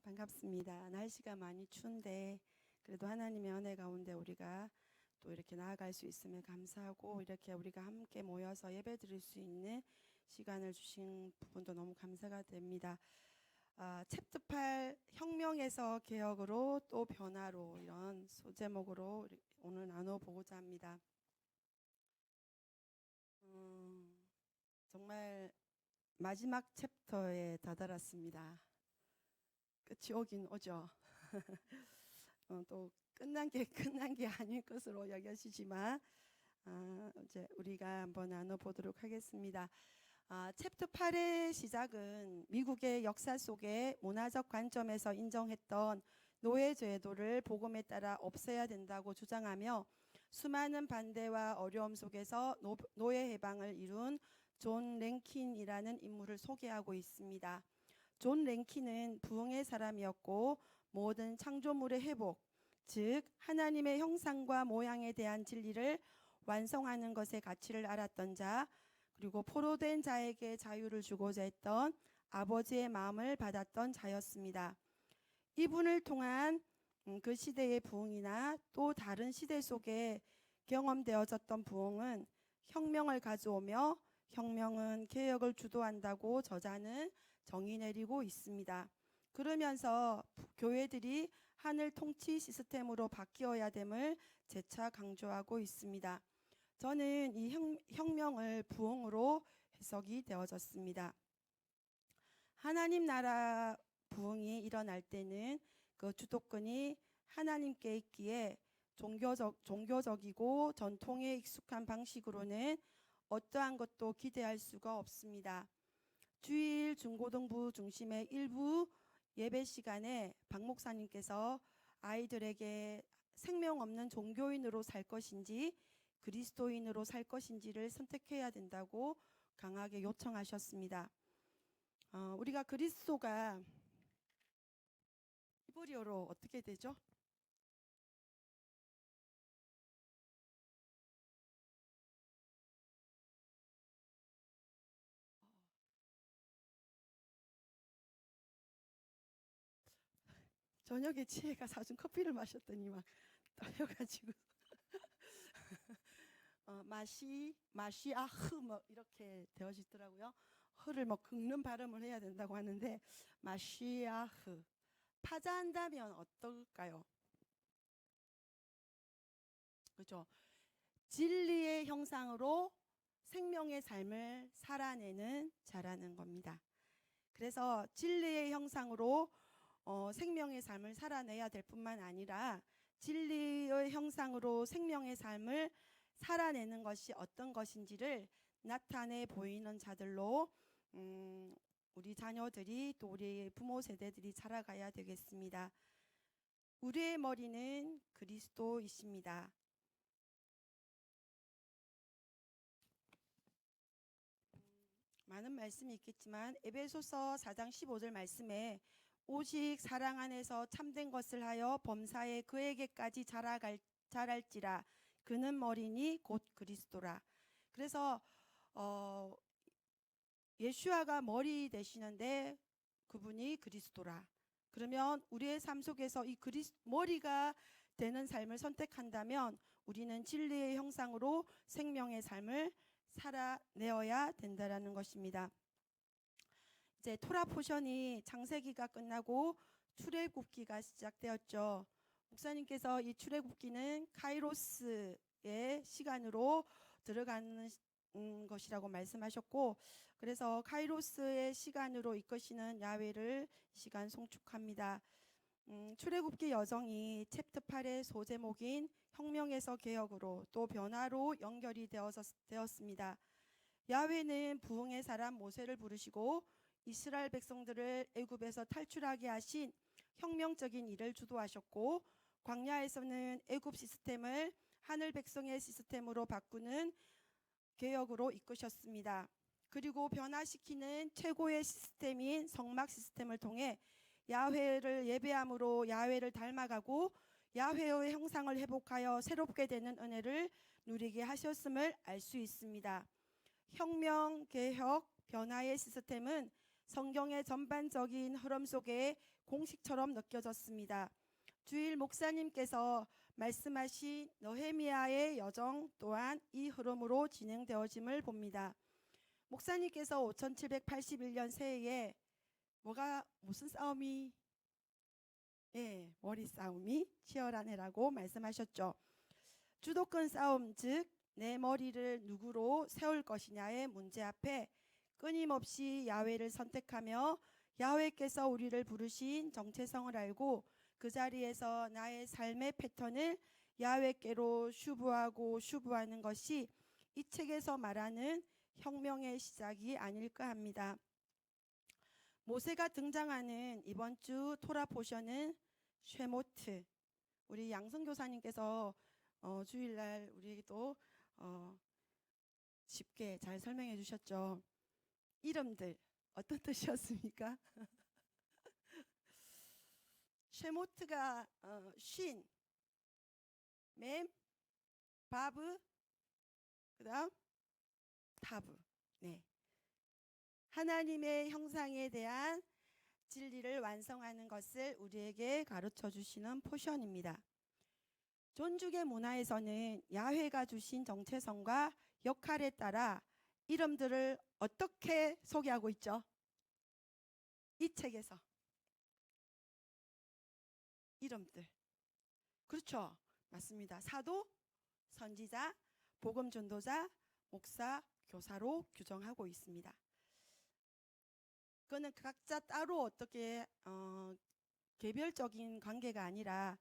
반갑습니다. 날씨가 많이 추운데 그래도 하나님의 은혜 가운데 우리가 또 이렇게 나아갈 수 있으면 감사하고, 이렇게 우리가 함께 모여서 예배 드릴 수 있는 시간을 주신 부분도 너무 감사가 됩니다. 챕터 8 혁명에서 개혁으로 또 변화로, 이런 소제목으로 오늘 나눠보고자 합니다. 정말 마지막 챕터에 다다랐습니다. 끝이 오긴 오죠. 또 끝난 게 아닐 것으로 여겨지지만 이제 우리가 한번 나눠보도록 하겠습니다. 챕터 8의 시작은 미국의 역사 속에 문화적 관점에서 인정했던 노예 제도를 복음에 따라 없애야 된다고 주장하며 수많은 반대와 어려움 속에서 노예 해방을 이룬 존 랭킨이라는 인물을 소개하고 있습니다. 존 랭킨은 부흥의 사람이었고 모든 창조물의 회복, 즉 하나님의 형상과 모양에 대한 진리를 완성하는 것의 가치를 알았던 자, 그리고 포로된 자에게 자유를 주고자 했던 아버지의 마음을 받았던 자였습니다. 이분을 통한 그 시대의 부흥이나 또 다른 시대 속에 경험되어졌던 부흥은 혁명을 가져오며, 혁명은 개혁을 주도한다고 저자는 정의 내리고 있습니다. 그러면서 교회들이 하늘 통치 시스템으로 바뀌어야 됨을 재차 강조하고 있습니다. 저는 이 혁명을 부흥으로 해석이 되어졌습니다. 하나님 나라 부흥이 일어날 때는 그 주도권이 하나님께 있기에 종교적이고 전통에 익숙한 방식으로는 어떠한 것도 기대할 수가 없습니다. 주일 중고등부 중심의 일부 예배 시간에 박 목사님께서 아이들에게 생명 없는 종교인으로 살 것인지 그리스도인으로 살 것인지를 선택해야 된다고 강하게 요청하셨습니다. 우리가 그리스도가 히브리어로 어떻게 되죠? 저녁에 지혜가 사준 커피를 마셨더니 막 떨려가지고 마시아흐 뭐 이렇게 되어지더라고요. 흐를 뭐 긁는 발음을 해야 된다고 하는데 마시아흐, 파자한다면 어떨까요? 그렇죠. 진리의 형상으로 생명의 삶을 살아내는 자라는 겁니다. 그래서 진리의 형상으로 생명의 삶을 살아내야 될 뿐만 아니라 진리의 형상으로 생명의 삶을 살아내는 것이 어떤 것인지를 나타내 보이는 자들로 우리 자녀들이, 또 우리 부모 세대들이 자라가야 되겠습니다. 우리의 머리는 그리스도이십니다. 많은 말씀이 있겠지만 에베소서 4장 15절 말씀에 오직 사랑 안에서 참된 것을 하여 범사에 그에게까지 자랄지라 그는 머리니 곧 그리스도라. 그래서 예수아가 머리 되시는데 그분이 그리스도라. 그러면 우리의 삶 속에서 이 머리가 되는 삶을 선택한다면 우리는 진리의 형상으로 생명의 삶을 살아내어야 된다라는 것입니다. 이제 토라 포션이 창세기가 끝나고 출애굽기가 시작되었죠. 목사님께서 이 출애굽기는 카이로스의 시간으로 들어가는 것이라고 말씀하셨고, 그래서 카이로스의 시간으로 이끄시는 야훼를 시간 송축합니다. 출애굽기 여정이 챕터 8의 소제목인 혁명에서 개혁으로 또 변화로 연결이 되었습니다. 야훼는 부흥의 사람 모세를 부르시고 이스라엘 백성들을 애굽에서 탈출하게 하신 혁명적인 일을 주도하셨고, 광야에서는 애굽 시스템을 하늘 백성의 시스템으로 바꾸는 개혁으로 이끄셨습니다. 그리고 변화시키는 최고의 시스템인 성막 시스템을 통해 야훼를 예배함으로 야훼를 닮아가고 야훼의 형상을 회복하여 새롭게 되는 은혜를 누리게 하셨음을 알 수 있습니다. 혁명, 개혁, 변화의 시스템은 성경의 전반적인 흐름 속에 공식처럼 느껴졌습니다. 주일 목사님께서 말씀하신 너헤미야의 여정 또한 이 흐름으로 진행되어짐을 봅니다. 목사님께서 5781년 새해에 무슨 싸움이 머리 싸움이 치열한 해라고 말씀하셨죠. 주도권 싸움, 즉 내 머리를 누구로 세울 것이냐의 문제 앞에 끊임없이 야훼를 선택하며 야훼께서 우리를 부르신 정체성을 알고 그 자리에서 나의 삶의 패턴을 야훼께로 슈브하는 것이 이 책에서 말하는 혁명의 시작이 아닐까 합니다. 모세가 등장하는 이번 주 토라 포션은 쉐모트. 우리 양성교사님께서 주일날 우리에게도 쉽게 잘 설명해 주셨죠. 이름들 어떤 뜻이었습니까? 쉐모트가 쉰, 맴, 바브, 그 다음 타브. 네. 하나님의 형상에 대한 진리를 완성하는 것을 우리에게 가르쳐 주시는 포션입니다. 존죽의 문화에서는 야훼가 주신 정체성과 역할에 따라 이름들을 어떻게 소개하고 있죠? 이 책에서 이름들. 그렇죠. 맞습니다. 사도, 선지자, 복음 전도자, 목사, 교사로 규정하고 있습니다. 그거는 각자 따로 어떻게 개별적인 관계가 아니라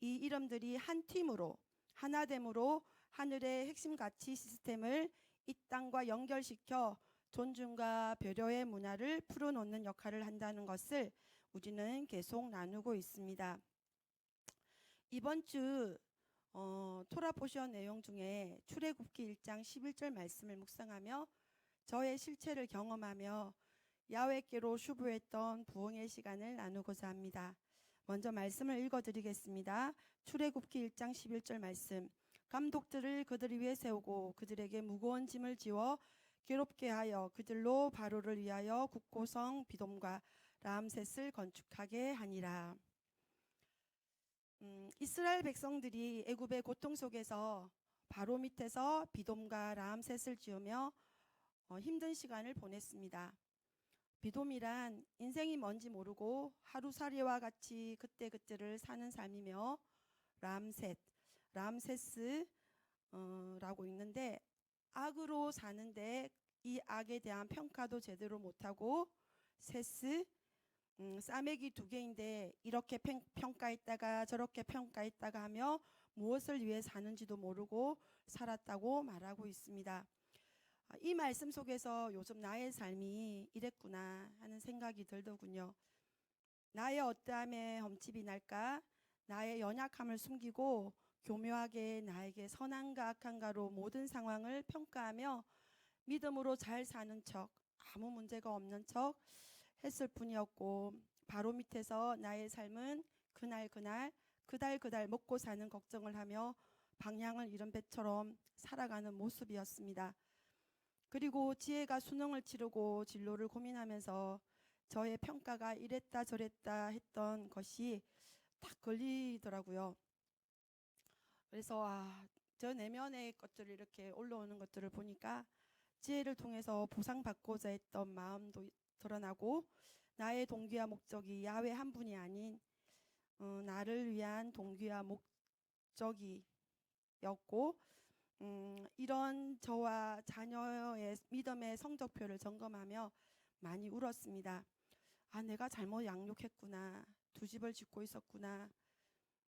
이 이름들이 한 팀으로 하나됨으로 하늘의 핵심 가치 시스템을 이 땅과 연결시켜 존중과 배려의 문화를 풀어놓는 역할을 한다는 것을 우리는 계속 나누고 있습니다. 이번 주 토라 포션 내용 중에 출애굽기 1장 11절 말씀을 묵상하며 저의 실체를 경험하며 야훼께로 슈브했던 부흥의 시간을 나누고자 합니다. 먼저 말씀을 읽어드리겠습니다. 출애굽기 1장 11절 말씀. 감독들을 그들 위에 세우고 그들에게 무거운 짐을 지워 괴롭게 하여 그들로 바로를 위하여 국고성 비돔과 라암셋을 건축하게 하니라. 이스라엘 백성들이 애굽의 고통 속에서 바로 밑에서 비돔과 라암셋을 지으며 힘든 시간을 보냈습니다. 비돔이란 인생이 뭔지 모르고 하루살이와 같이 그때그때를 사는 삶이며 라암세스라고 있는데 악으로 사는데 이 악에 대한 평가도 제대로 못하고 세스 싸매기 두 개인데 이렇게 평가했다가 저렇게 평가했다가 하며 무엇을 위해 사는지도 모르고 살았다고 말하고 있습니다. 이 말씀 속에서 요즘 나의 삶이 이랬구나 하는 생각이 들더군요. 나의 어떠함에 흠집이 날까? 나의 연약함을 숨기고 교묘하게 나에게 선한가 악한가로 모든 상황을 평가하며 믿음으로 잘 사는 척, 아무 문제가 없는 척 했을 뿐이었고 바로 밑에서 나의 삶은 그날 먹고 사는 걱정을 하며 방향을 잃은 배처럼 살아가는 모습이었습니다. 그리고 지혜가 수능을 치르고 진로를 고민하면서 저의 평가가 이랬다 저랬다 했던 것이 딱 걸리더라고요. 그래서 저 내면의 것들을 이렇게 올라오는 것들을 보니까 지혜를 통해서 보상받고자 했던 마음도 드러나고 나의 동기와 목적이 야훼 한 분이 아닌 나를 위한 동기와 목적이었고 이런 저와 자녀의 믿음의 성적표를 점검하며 많이 울었습니다. 내가 잘못 양육했구나. 두 집을 짓고 있었구나.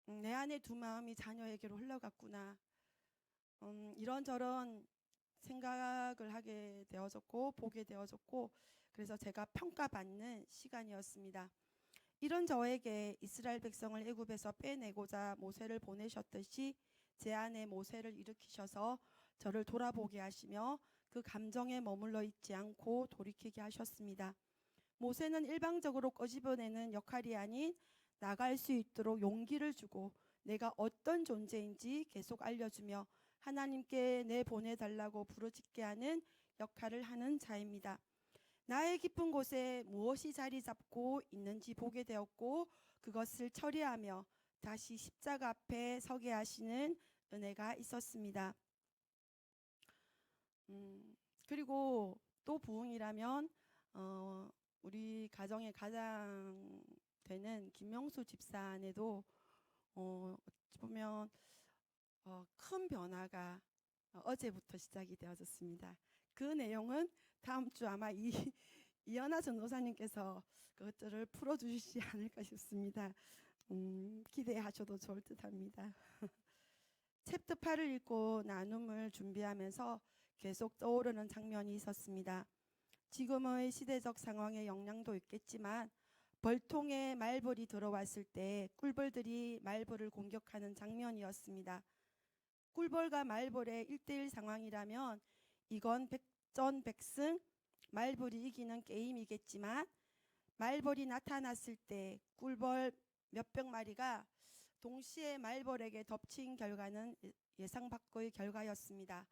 내 안에 두 마음이 자녀에게로 흘러갔구나. 이런저런 생각을 하게 되어졌고 보게 되어졌고 그래서 제가 평가받는 시간이었습니다. 이런 저에게 이스라엘 백성을 애굽에서 빼내고자 모세를 보내셨듯이 제 안에 모세를 일으키셔서 저를 돌아보게 하시며 그 감정에 머물러 있지 않고 돌이키게 하셨습니다. 모세는 일방적으로 꼬집어내는 역할이 아닌 나갈 수 있도록 용기를 주고 내가 어떤 존재인지 계속 알려주며 하나님께 내 보내달라고 부르짖게 하는 역할을 하는 자입니다. 나의 깊은 곳에 무엇이 자리 잡고 있는지 보게 되었고 그것을 처리하며 다시 십자가 앞에 서게 하시는 은혜가 있었습니다. 그리고 또 부흥이라면 우리 가정의 가장 되는 김명수 집사안에도 어찌 보면 큰 변화가 어제부터 시작이 되어졌습니다. 그 내용은 다음 주 아마 이연아 전도사님께서 그것들을 풀어주시지 않을까 싶습니다. 기대하셔도 좋을 듯합니다. 챕터 8을 읽고 나눔을 준비하면서 계속 떠오르는 장면이 있었습니다. 지금의 시대적 상황의 영향도 있겠지만 벌통에 말벌이 들어왔을 때 꿀벌들이 말벌을 공격하는 장면이었습니다. 꿀벌과 말벌의 1대1 상황이라면 이건 백전백승 말벌이 이기는 게임이겠지만 말벌이 나타났을 때 꿀벌 몇백 마리가 동시에 말벌에게 덮친 결과는 예상 밖의 결과였습니다.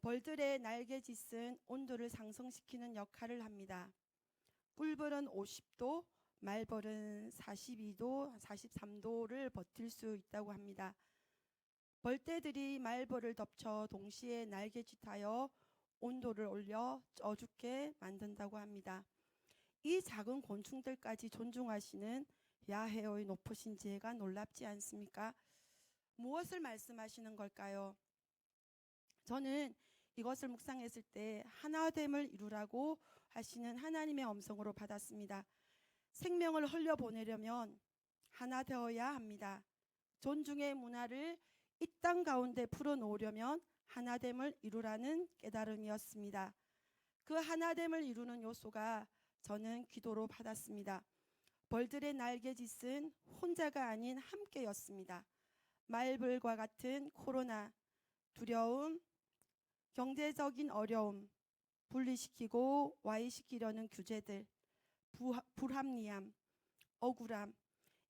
벌들의 날개짓은 온도를 상승시키는 역할을 합니다. 꿀벌은 50도, 말벌은 42도, 43도를 버틸 수 있다고 합니다. 벌떼들이 말벌을 덮쳐 동시에 날개짓하여 온도를 올려 쪄 죽게 만든다고 합니다. 이 작은 곤충들까지 존중하시는 야훼의 높으신 지혜가 놀랍지 않습니까? 무엇을 말씀하시는 걸까요? 저는 이것을 묵상했을 때 하나됨을 이루라고 하시는 하나님의 음성으로 받았습니다. 생명을 흘려보내려면 하나 되어야 합니다. 존중의 문화를 이 땅 가운데 풀어놓으려면 하나됨을 이루라는 깨달음이었습니다. 그 하나됨을 이루는 요소가 저는 기도로 받았습니다. 벌들의 날개짓은 혼자가 아닌 함께였습니다. 말벌과 같은 코로나, 두려움, 경제적인 어려움, 분리시키고 와해시키려는 규제들, 불합리함, 억울함,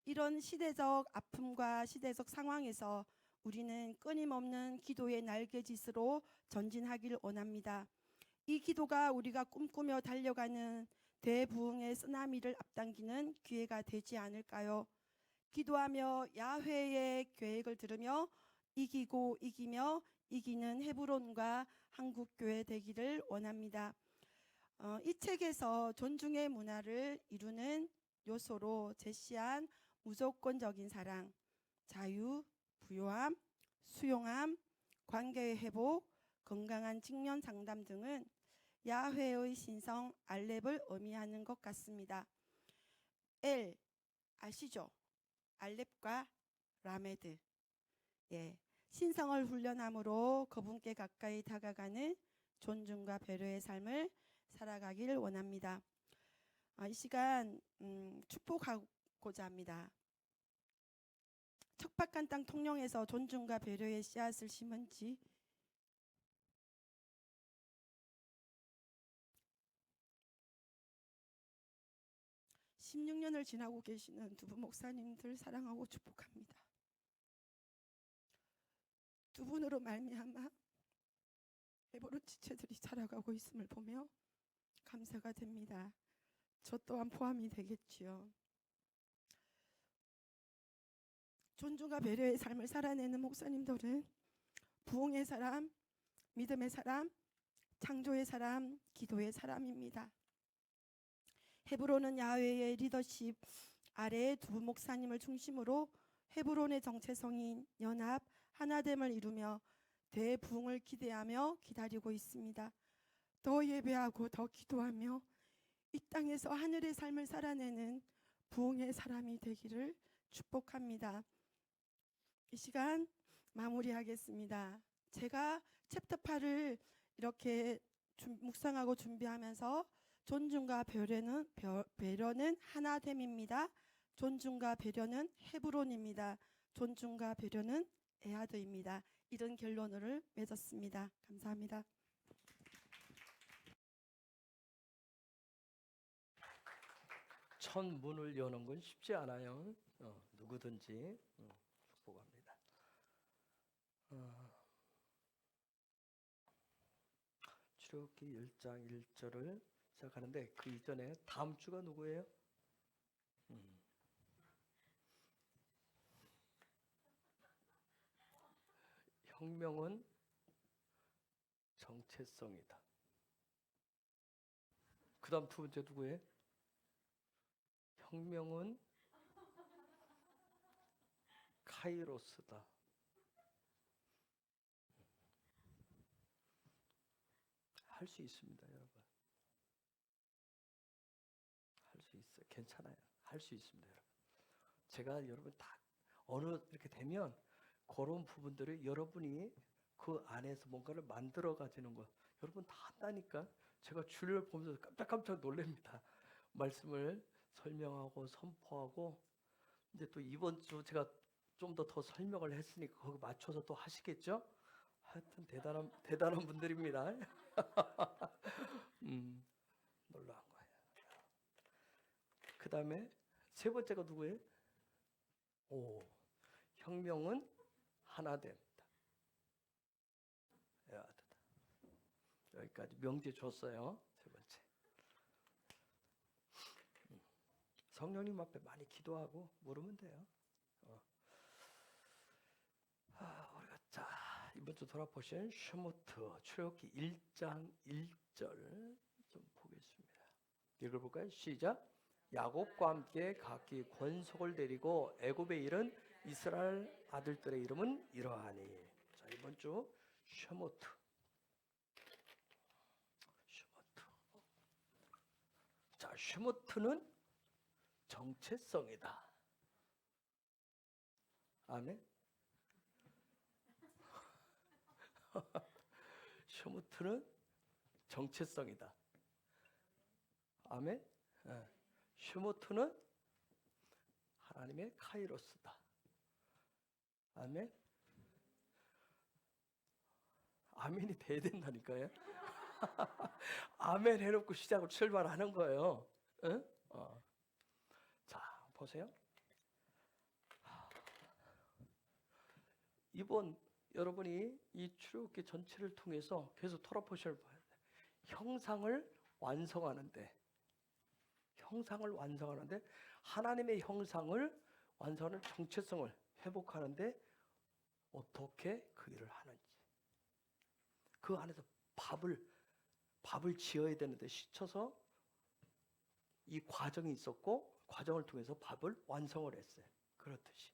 이런 시대적 아픔과 시대적 상황에서 우리는 끊임없는 기도의 날개짓으로 전진하기를 원합니다. 이 기도가 우리가 꿈꾸며 달려가는 대부흥의 쓰나미를 앞당기는 기회가 되지 않을까요? 기도하며 야훼의 계획을 들으며 이기고 이기며 이기는 헤브론과 한국교회 되기를 원합니다. 이 책에서 존중의 문화를 이루는 요소로 제시한 무조건적인 사랑, 자유, 부요함, 수용함, 관계의 회복, 건강한 직면 상담 등은 야훼의 신성 알렙을 의미하는 것 같습니다. 엘 아시죠? 알렙과 라메드. 신성을 훈련함으로 그분께 가까이 다가가는 존중과 배려의 삶을 살아가기를 원합니다. 이 시간 축복하고자 합니다. 척박한 땅 통영에서 존중과 배려의 씨앗을 심은 지 16년을 지나고 계시는 두 분 목사님들 사랑하고 축복합니다. 두 분으로 말미암아 헤브론 지체들이 자라가고 있음을 보며 감사가 됩니다. 저 또한 포함이 되겠지요. 존중과 배려의 삶을 살아내는 목사님들은 부흥의 사람, 믿음의 사람, 창조의 사람, 기도의 사람입니다. 헤브론은 야훼의 리더십 아래의 두 목사님을 중심으로 헤브론의 정체성인 연합, 하나됨을 이루며 대부흥을 기대하며 기다리고 있습니다. 더 예배하고 더 기도하며 이 땅에서 하늘의 삶을 살아내는 부흥의 사람이 되기를 축복합니다. 이 시간 마무리하겠습니다. 제가 챕터 8을 이렇게 묵상하고 준비하면서 존중과 배려는 하나됨입니다. 존중과 배려는 헤브론입니다. 존중과 배려는 에하드입니다. 이런 결론을 맺었습니다. 감사합니다. 첫 문을 여는 건 쉽지 않아요. 누구든지 축복합니다. 출애굽기 1장 1절을 시작하는데 그 이전에 다음 주가 누구예요? 혁명은 정체성이다. 그 다음 두 번째 누구예요? 혁명은 카이로스다. 할 수 있습니다, 여러분. 할 수 있어요. 괜찮아요. 할 수 있습니다, 여러분. 제가 여러분 다 어느 이렇게 되면 그런 부분들을 여러분이 그 안에서 뭔가를 만들어 가지는 거 여러분 다 한다니까. 제가 주를 보면서 깜짝깜짝 놀랍니다. 말씀을 설명하고 선포하고 이제 또 이번 주 제가 좀 더 설명을 했으니까 거기 맞춰서 또 하시겠죠? 하여튼 대단한 분들입니다. 놀라운 거예요. 그 다음에 세 번째가 누구예요? 오, 혁명은 하나됨이다. 여기까지 명제 줬어요. 세 번째. 성령님 앞에 많이 기도하고 물으면 돼요. 우리가 자 이번 주 돌아보신 슈모트 출애굽기 1장 1절 좀 보겠습니다. 읽어볼까요? 시작. 야곱과 함께 각기 권속을 데리고 애굽에 이른 이스라엘 아들들의 이름은 이러하니. 자 이번 주 슈모트. 자 슈모트는 정체성이다. 아멘. 슈모트는 정체성이다. 아멘. 슈모트는 하나님의 카이로스다. 아멘. 아멘이 돼야 된다니까요. 아멘 해놓고 시작을 출발하는 거예요. 응? 자 보세요. 이번 여러분이 이 출애굽기 전체를 통해서 계속 돌아보셔야 봐야 돼. 형상을 완성하는데 하나님의 형상을 완성하는 정체성을 회복하는데 어떻게 그 일을 하는지. 그 안에서 밥을 지어야 되는데 씻어서 이 과정이 있었고 과정을 통해서 밥을 완성을 했어요. 그렇듯이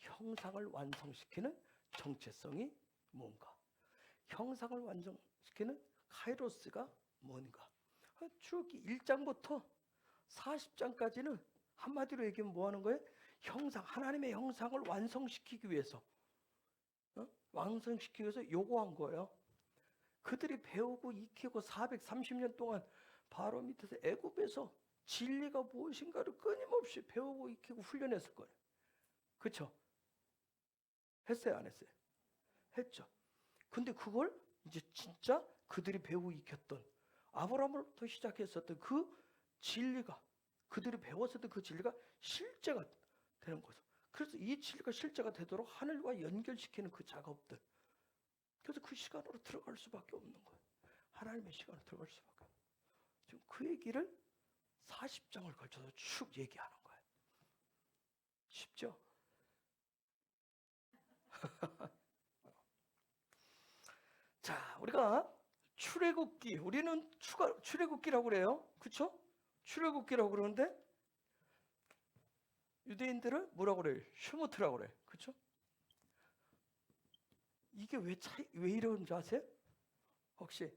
형상을 완성시키는 정체성이 뭔가, 형상을 완성시키는 카이로스가 뭔가. 출애굽기 1장부터 40장까지는 한마디로 얘기하면 뭐 하는 거예요? 하나님의 형상을 완성시키기 위해서 요구한 거예요. 그들이 배우고 익히고 430년 동안 바로 밑에서 애굽에서 진리가 무엇인가를 끊임없이 배우고 익히고 훈련했을 거예요. 그렇죠? 했어요, 안 했어요? 했죠. 근데 그걸 이제 진짜 그들이 배우고 익혔던 아브라함부터 시작했었던 그 진리가, 그들이 배웠었던 그 진리가 실제가 되는 거죠. 그래서 이 진리가 실제가 되도록 하늘과 연결시키는 그 작업들. 그래서 그 시간으로 들어갈 수밖에 없는 거예요. 하나님의 시간으로 들어갈 수밖에 없는 거예요. 지금 그 얘기를 40장을 걸쳐서 쭉 얘기하는 거예요. 쉽죠? 자, 우리가 출애굽기, 우리는 출애굽기라고 그래요. 그렇죠? 출애굽기라고 그러는데 유대인들은 뭐라고 그래요? 슈모트라고 그래요. 그렇죠? 이게 왜 이러는지 아세요? 혹시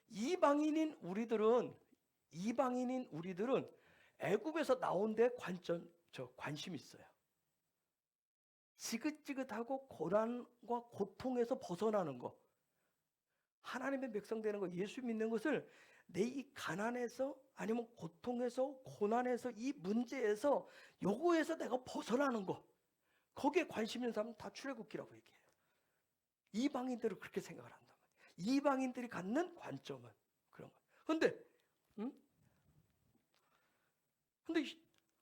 이방인인 우리들은 애굽에서 나온 데 관심이 있어요. 지긋지긋하고 고난과 고통에서 벗어나는 거, 하나님의 백성 되는 거, 예수 믿는 것을 내 이 가난에서 아니면 고통에서 고난에서 이 문제에서 요거에서 내가 벗어나는 거, 거기에 관심 있는 사람은 다 출애굽기라고 얘기해요. 이방인들은 그렇게 생각을 한단 말이에요. 이방인들이 갖는 관점은 그런 거예요. 근데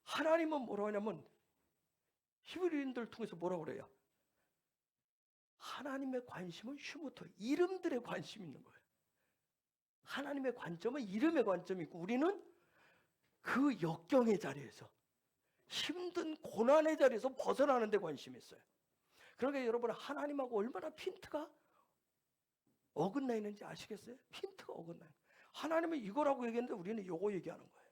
하나님은 뭐라고 하냐면 히브리인들을 통해서 뭐라고 그래요? 하나님의 관심은 슈모터, 이름들에 관심이 있는 거예요. 하나님의 관점은 이름의 관점이 있고 우리는 그 역경의 자리에서 힘든 고난의 자리에서 벗어나는 데 관심이 있어요. 그러니까 여러분 하나님하고 얼마나 핀트가 어긋나 있는지 아시겠어요? 핀트가 어긋나 있는. 하나님은 이거라고 얘기했는데 우리는 요거 얘기하는 거예요.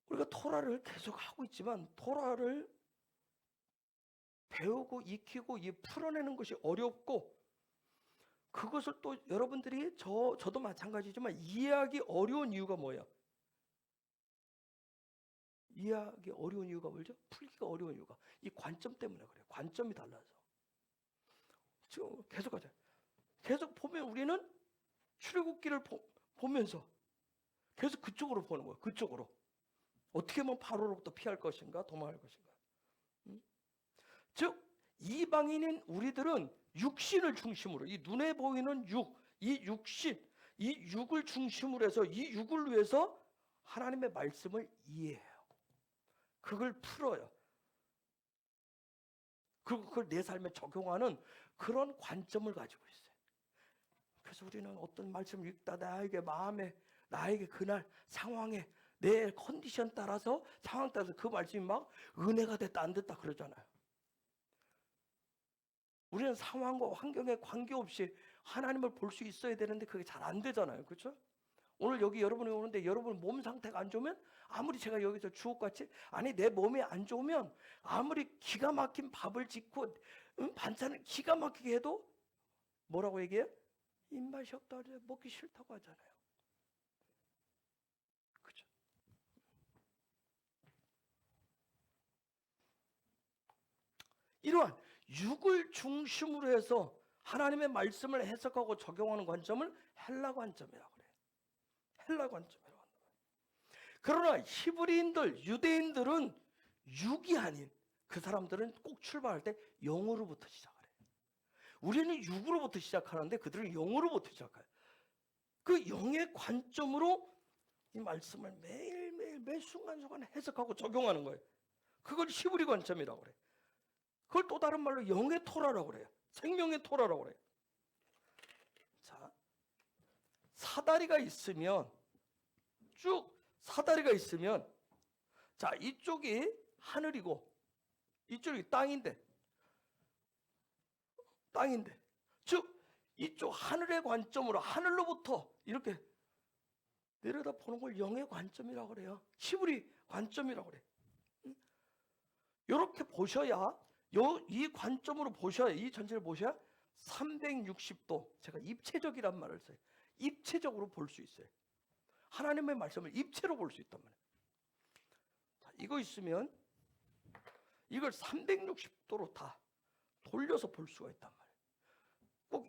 우리가 토라를 계속 하고 있지만 토라를 배우고 익히고 풀어내는 것이 어렵고 그것을 또 여러분들이 저도 마찬가지지만 이해하기 어려운 이유가 뭐예요? 이해하기 어려운 이유가 뭐죠? 풀기가 어려운 이유가 이 관점 때문에 그래요. 관점이 달라서. 지금 계속 하자. 계속 보면 우리는 출애굽기를 보면서 계속 그쪽으로 보는 거예요. 그쪽으로. 어떻게 하면 바로로부터 피할 것인가 도망할 것인가. 즉 이방인인 우리들은 육신을 중심으로 이 눈에 보이는 이 육신, 이 육을 중심으로 해서 이 육을 위해서 하나님의 말씀을 이해해요. 그걸 풀어요. 그리고 그걸 내 삶에 적용하는 그런 관점을 가지고 있어요. 그래서 우리는 어떤 말씀을 읽다 나에게 마음에 나에게 그날 상황에 내 컨디션 따라서 상황 따라서 그 말씀이 막 은혜가 됐다 안 됐다 그러잖아요. 우리는 상황과 환경에 관계없이 하나님을 볼 수 있어야 되는데 그게 잘 안 되잖아요. 그렇죠? 오늘 여기 여러분이 오는데 여러분 몸 상태가 안 좋으면 아무리 제가 여기서 주옥같이 아니 내 몸이 안 좋으면 아무리 기가 막힌 밥을 짓고 반찬을 기가 막히게 해도 뭐라고 얘기해요? 입맛이 없다 먹기 싫다고 하잖아요. 그렇죠? 이러한 육을 중심으로 해서 하나님의 말씀을 해석하고 적용하는 관점을 헬라 관점이라고 그래요. 헬라 관점이라고 한다. 그러나 히브리인들, 유대인들은 육이 아닌 그 사람들은 꼭 출발할 때 영으로부터 시작을 해요. 우리는 육으로부터 시작하는데 그들은 영으로부터 시작해요. 그 영의 관점으로 이 말씀을 매일매일 매 순간순간 해석하고 적용하는 거예요. 그걸 히브리 관점이라고 그래요. 그걸 또 다른 말로 영의 토라라고 그래요. 생명의 토라라고 그래요. 자, 사다리가 있으면 쭉 사다리가 있으면 자 이쪽이 하늘이고 이쪽이 땅인데 즉 이쪽 하늘의 관점으로 하늘로부터 이렇게 내려다 보는 걸 영의 관점이라고 그래요. 히브리 관점이라고 그래요. 이렇게 보셔야 이 관점으로 보셔야 이 전체를 보셔야 360도 제가 입체적이란 말을 써요. 입체적으로 볼 수 있어요. 하나님의 말씀을 입체로 볼 수 있단 말이에요. 자, 이거 있으면 이걸 360도로 다 돌려서 볼 수가 있단 말이에요. 꼭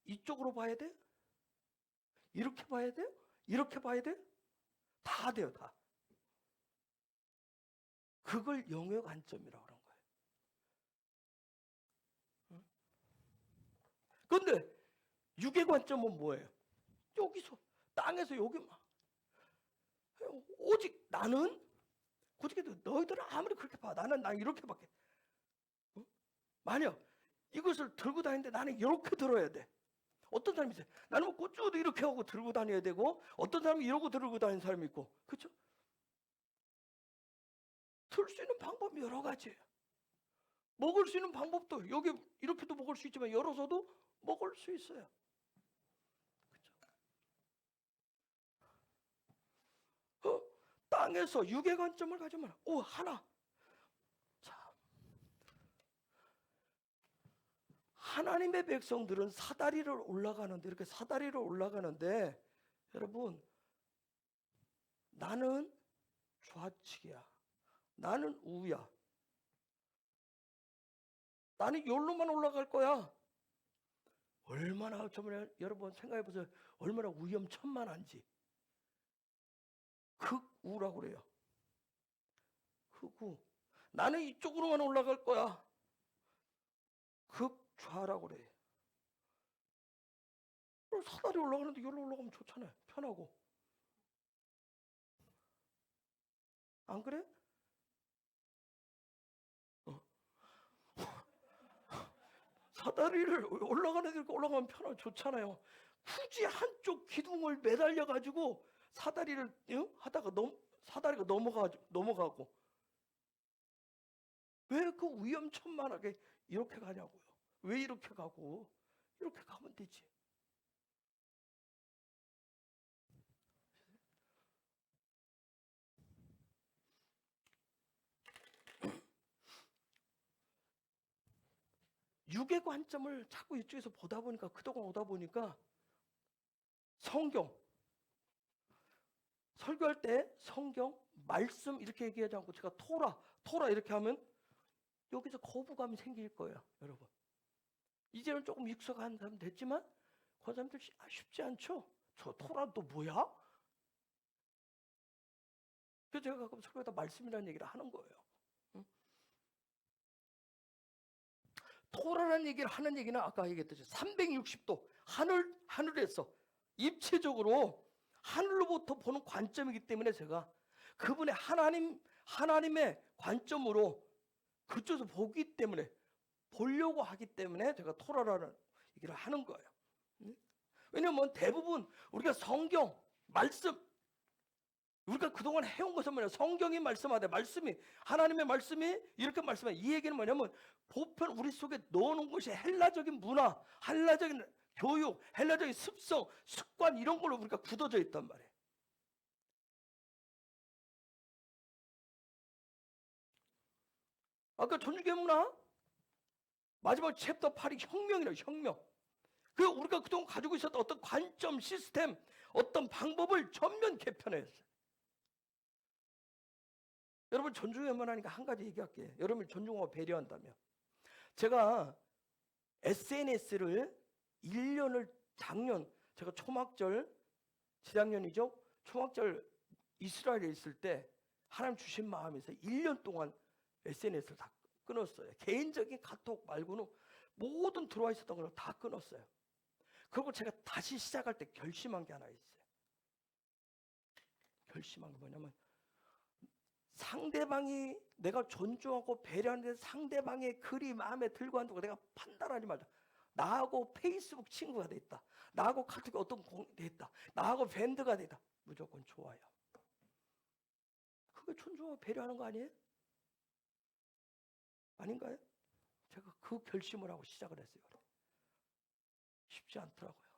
이쪽으로 봐야 돼? 이렇게 봐야 돼? 이렇게 봐야 돼? 다 돼요, 다. 그걸 영의 관점이라고 하는 거예요. 그런데 육의 관점은 뭐예요? 여기서 땅에서 여기만. 오직 나는 굳이 너희들은 아무리 그렇게 봐. 나는 이렇게 밖에. 만약 이것을 들고 다니는데 나는 이렇게 들어야 돼. 어떤 사람이 있어요. 나는 뭐 꽃주도 이렇게 하고 들고 다녀야 되고 어떤 사람이 이러고 들고 다니는 사람이 있고. 그렇죠? 들 수 있는 방법이 여러 가지예요. 먹을 수 있는 방법도 여기 이렇게도 먹을 수 있지만 열어서도 먹을 수 있어요. 그렇죠? 땅에서 육의 관점을 가지면 하나. 자, 하나님의 백성들은 사다리를 올라가는데 이렇게 사다리를 올라가는데 여러분 나는 좌측이야. 나는 우야. 나는 여기로만 올라갈 거야. 얼마나 정말 여러분 생각해 보세요. 얼마나 위험천만한지. 극우라고 그래요. 극우. 나는 이쪽으로만 올라갈 거야. 극좌라고 그래. 사다리 올라가는데 여기로 올라가면 좋잖아요. 편하고. 안 그래? 사다리를 올라가는 데 올라가면 편하고 좋잖아요. 굳이 한쪽 기둥을 매달려 가지고 사다리를 하다가 사다리가 넘어가고 왜 그 위험천만하게 이렇게 가냐고요. 왜 이렇게 가고 이렇게 가면 되지. 육의 관점을 자꾸 이쪽에서 보다 보니까 그동안 오다 보니까 성경 설교할 때 성경 말씀 이렇게 얘기하지 않고 제가 토라 이렇게 하면 여기서 거부감이 생길 거예요, 여러분. 이제는 조금 익숙한 사람 됐지만 그 사람들 쉽지 않죠. 저 토라 또 뭐야? 그래서 제가 가끔 설교하다 말씀이라는 얘기를 하는 거예요. 토라라는 얘기를 하는 얘기는 아까 얘기했듯이 360도 하늘에서 입체적으로 하늘로부터 보는 관점이기 때문에 제가 그분의 하나님의 관점으로 그쪽에서 보기 때문에 보려고 하기 때문에 제가 토라라는 얘기를 하는 거예요. 왜냐하면 대부분 우리가 성경 말씀 우리가 그동안 해온 것은 뭐냐? 성경이 말씀하되 말씀이 하나님의 말씀이 이렇게 말씀해. 이 얘기는 뭐냐면 보편 우리 속에 넣어놓은 것이 헬라적인 문화, 헬라적인 교육, 헬라적인 습성, 습관 이런 걸로 우리가 굳어져 있단 말이에요. 아까 전주교 문화 마지막 챕터 8이 혁명이라고 혁명. 그 우리가 그동안 가지고 있었던 어떤 관점, 시스템, 어떤 방법을 전면 개편했어요. 여러분 존중해만 하니까 한 가지 얘기할게요. 여러분이 존중하고 배려한다면 제가 SNS를 1년을 작년 제가 초막절 재작년이죠. 초막절 이스라엘에 있을 때 하나님 주신 마음에서 1년 동안 SNS를 다 끊었어요. 개인적인 카톡 말고는 모든 들어와 있었던 걸 다 끊었어요. 그리고 제가 다시 시작할 때 결심한 게 하나 있어요. 결심한 게 뭐냐면 상대방이 내가 존중하고 배려하는데 상대방의 글이 마음에 들고 한다고 내가 판단하지 말자. 나하고 페이스북 친구가 돼 있다. 나하고 카톡이 어떤 공이 돼 있다. 나하고 밴드가 돼 있다. 무조건 좋아요. 그게 존중하고 배려하는 거 아니에요? 아닌가요? 제가 그 결심을 하고 시작을 했어요. 쉽지 않더라고요.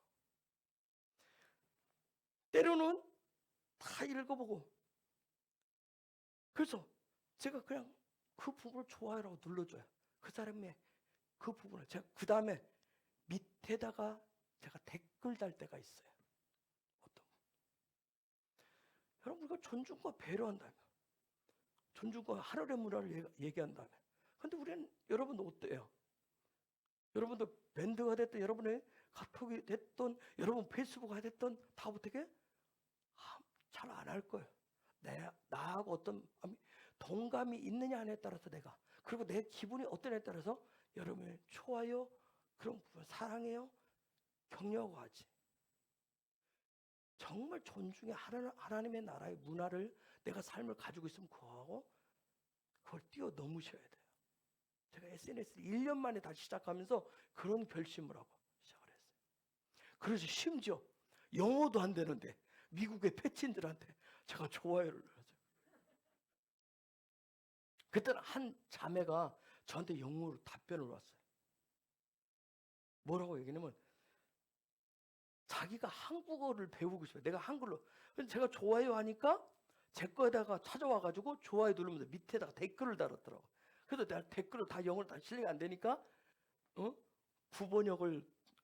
때로는 다 읽어보고 그래서 제가 그냥 그 부분을 좋아요라고 눌러줘요. 그 사람의 그 부분을 제가 그 다음에 밑에다가 제가 댓글 달 때가 있어요. 어떤 여러분 우리가 존중과 배려한다면 존중과 하늘의 문화를 얘기한다면 근데 우리는 여러분 어때요? 여러분도 밴드가 됐든 여러분의 카톡이 됐든 여러분 페이스북이 됐든 다 어떻게? 잘 안 할 거예요. 나하고 어떤 동감이 있느냐에 따라서 내가 그리고 내 기분이 어떠냐에 따라서 여러분의 좋아요 그런 부분 사랑해요 격려하고 하지. 정말 존중해 하나님의 나라의 문화를 내가 삶을 가지고 있으면 그걸 뛰어넘으셔야 돼요. 제가 SNS를 1년 만에 다시 시작하면서 그런 결심을 하고 시작을 했어요. 그래서 심지어 영어도 안 되는데 미국의 패친들한테 제가 좋아요를 눌러줘요. 그때는 한 자매가 저한테 영어로 답변을 왔어요. 뭐라고 얘기냐면 자기가 한국어를 배우고 싶어요. 내가 한글로. 그래서 제가 좋아요 하니까 제 거에다가 찾아와가지고 좋아요 누르면서 밑에다가 댓글을 달았더라고. 그래서 내가 댓글을 다 영어로 다 실력이 안 되니까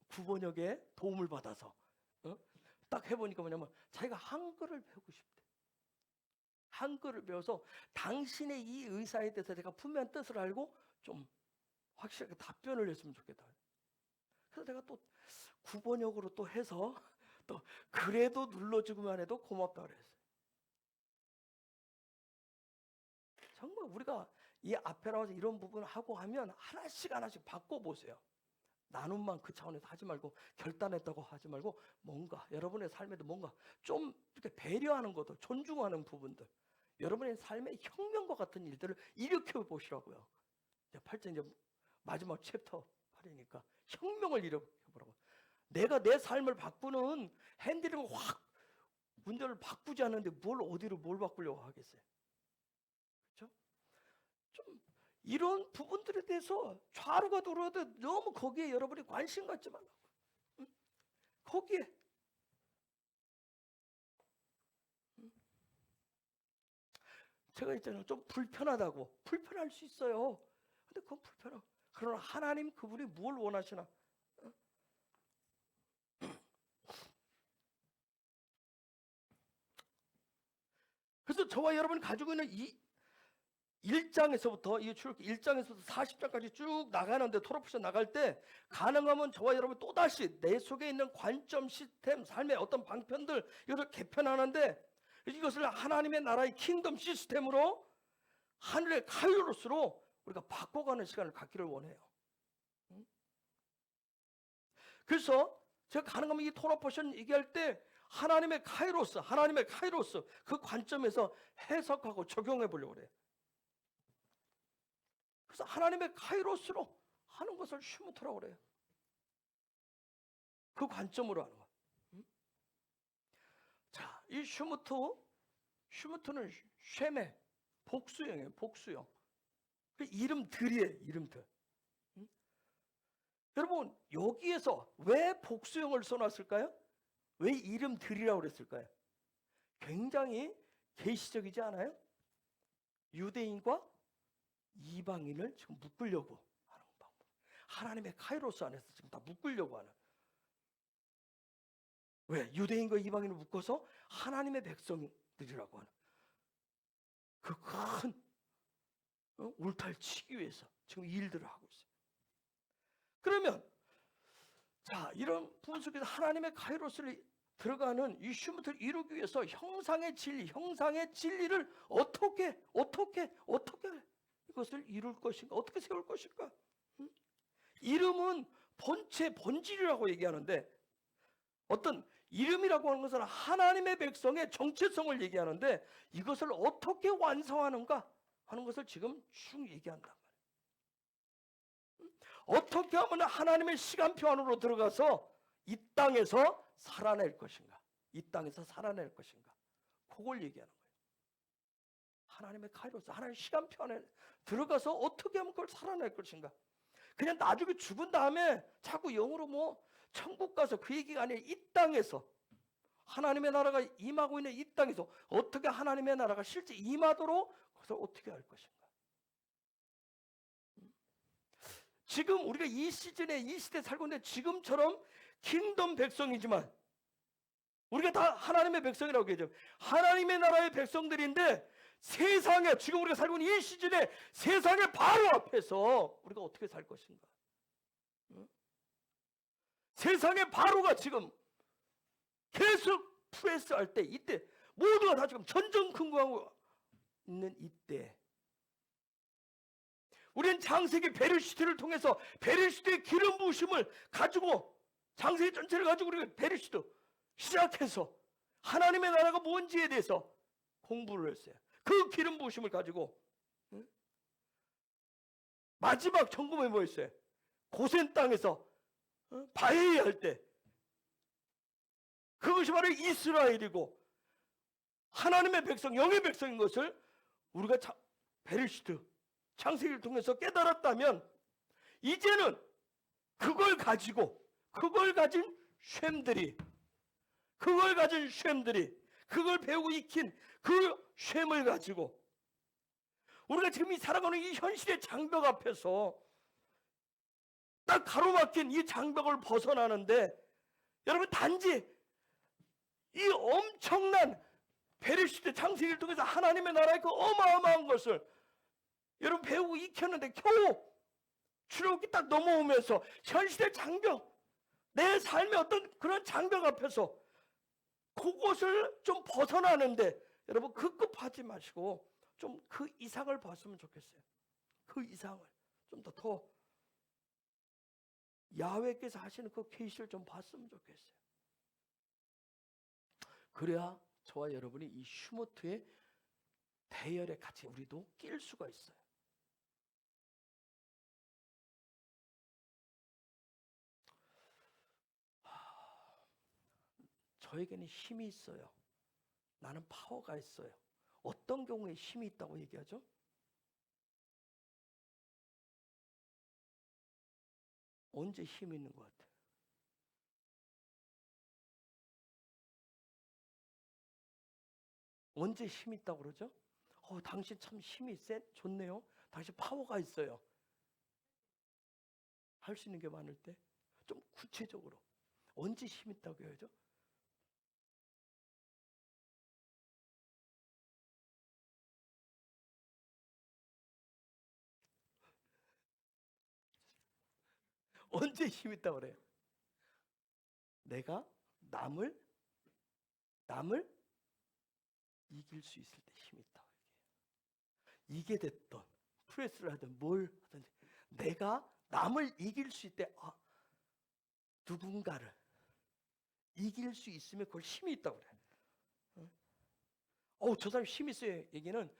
구번역에 도움을 받아서 딱 해보니까 뭐냐면 자기가 한글을 배우고 싶대. 한글을 배워서 당신의 이 의사에 대해서 내가 분명한 뜻을 알고 좀 확실하게 답변을 했으면 좋겠다. 그래서 내가 또 구번역으로 또 해서 또 그래도 눌러주기만 해도 고맙다 그랬어요. 정말 우리가 이 앞에 나와서 이런 부분을 하고 하면 하나씩 바꿔보세요. 나눔만 그 차원에서 하지 말고 결단했다고 하지 말고 뭔가 여러분의 삶에도 뭔가 좀 이렇게 배려하는 것도 존중하는 부분들 여러분의 삶의 혁명과 같은 일들을 일으켜 보시라고요. 이제 8장 이제 마지막 챕터 8이니까 혁명을 일으켜보라고. 내가 내 삶을 바꾸는 핸들링을 확 운전을 바꾸지 않는데 뭘 바꾸려고 하겠어요? 그렇죠? 좀 이런 부분들에 대해서 좌로가 돌아도 너무 거기에 여러분이 관심 갖지 말라고. 응? 거기에 제가 있잖아요. 좀 불편하다고. 불편할 수 있어요. 근데 그건 불편하고. 그러나 하나님 그분이 뭘 원하시나? 그래서 저와 여러분이 가지고 있는 이 1장에서부터 이 출애굽기 1장에서부터 40장까지 쭉 나가는데 토로포션 나갈 때 가능하면 저와 여러분 또다시 내 속에 있는 관점, 시스템, 삶의 어떤 방편들 이것을 개편하는데 이것을 하나님의 나라의 킹덤 시스템으로 하늘의 카이로스로 우리가 바꿔가는 시간을 갖기를 원해요. 그래서 제가 가능하면 이 토라포션 얘기할 때 하나님의 카이로스 그 관점에서 해석하고 적용해 보려고 그래요. 그래서 하나님의 카이로스로 하는 것을 슈무트라고 그래요. 그 관점으로 하는 거. 자, 이 슈무트는 쉐메 복수형이에요. 복수형. 그 이름들이에요. 이름들. 여러분 여기에서 왜 복수형을 써놨을까요? 왜 이름들이라고 그랬을까요? 굉장히 계시적이지 않아요? 유대인과 이방인을 지금 묶으려고 하는 방법. 하나님의 카이로스 안에서 지금 다 묶으려고 하는. 왜? 유대인과 이방인을 묶어서 하나님의 백성들이라고 하는 그 큰 울타리 치기 위해서 지금 일들을 하고 있어요. 그러면 자, 이런 부분 속에서 하나님의 카이로스를 들어가는 이 슈무트를 이루기 위해서 형상의 진리를 어떻게 이것을 이룰 것인가? 어떻게 세울 것인가? 이름은 본질이라고 얘기하는데 어떤 이름이라고 하는 것은 하나님의 백성의 정체성을 얘기하는데 이것을 어떻게 완성하는가 하는 것을 지금 쭉 얘기한단 말이에요. 어떻게 하면 하나님의 시간표 안으로 들어가서 이 땅에서 살아낼 것인가? 이 땅에서 살아낼 것인가? 그걸 얘기하는 거예요. 하나님의 카이로스, 하나님의 시간표 안에 들어가서 어떻게 하면 그걸 살아낼 것인가? 그냥 나중에 죽은 다음에 자꾸 영으로 뭐 천국 가서 그 얘기가 아니라 이 땅에서 하나님의 나라가 임하고 있는 이 땅에서 어떻게 하나님의 나라가 실제 임하도록 그것을 어떻게 할 것인가? 지금 우리가 이 시즌에 이 시대에 살고 있는데 지금처럼 킹덤 백성이지만 우리가 다 하나님의 백성이라고 얘기하죠. 하나님의 나라의 백성들인데 세상에 지금 우리가 살고 있는 이 시즌에 세상의 바로 앞에서 우리가 어떻게 살 것인가? 세상의 바로가 지금 계속 프레스할 때 이때 모두가 다 지금 전전긍긍하고 있는 이때 우리는 창세기 베르시트를 통해서 베르시트의 기름 부으심을 가지고 창세기 전체를 가지고 우리가 베르시트 시작해서 하나님의 나라가 뭔지에 대해서 공부를 했어요. 그 기름 부으심을 가지고 마지막 점검에 뭐였어요? 고센 땅에서 바해야 할 때 그것이 바로 이스라엘이고 하나님의 백성, 영의 백성인 것을 우리가 베르시트 창세기를 통해서 깨달았다면 이제는 그걸 가진 쉔들이 그걸 배우고 익힌 그 쉔을 가지고 우리가 지금 이 살아가는 이 현실의 장벽 앞에서 딱 가로막힌 이 장벽을 벗어나는데 여러분 단지 이 엄청난 베르시트 창세기를 통해서 하나님의 나라의 그 어마어마한 것을 여러분 배우고 익혔는데 겨우 출애굽기 딱 넘어오면서 현실의 장벽 내 삶의 어떤 그런 장벽 앞에서 그것을 좀 벗어나는데 여러분 급급하지 마시고 좀 그 이상을 봤으면 좋겠어요. 그 이상을 좀 더 야훼께서 하시는 그 계시를 좀 봤으면 좋겠어요. 그래야 저와 여러분이 이 슈모트의 대열에 같이 우리도 낄 수가 있어요. 저에게는 힘이 있어요. 나는 파워가 있어요. 어떤 경우에 힘이 있다고 얘기하죠? 언제 힘이 있는 것 같아요? 언제 힘이 있다고 그러죠? 당신 참 힘이 좋네요. 당신 파워가 있어요. 할 수 있는 게 많을 때. 좀 구체적으로 언제 힘이 있다고 해야죠? 언제 힘이 있다고 그래요? 내가 남을 이길 수 있을 때 힘이 있다고 얘기해요. 이게 됐던 프레스를 하든 뭘 하든지 내가 남을 이길 수 있을 때 누군가를 이길 수 있으면 그걸 힘이 있다고 그래. 저 사람 힘이 있어요. 얘기는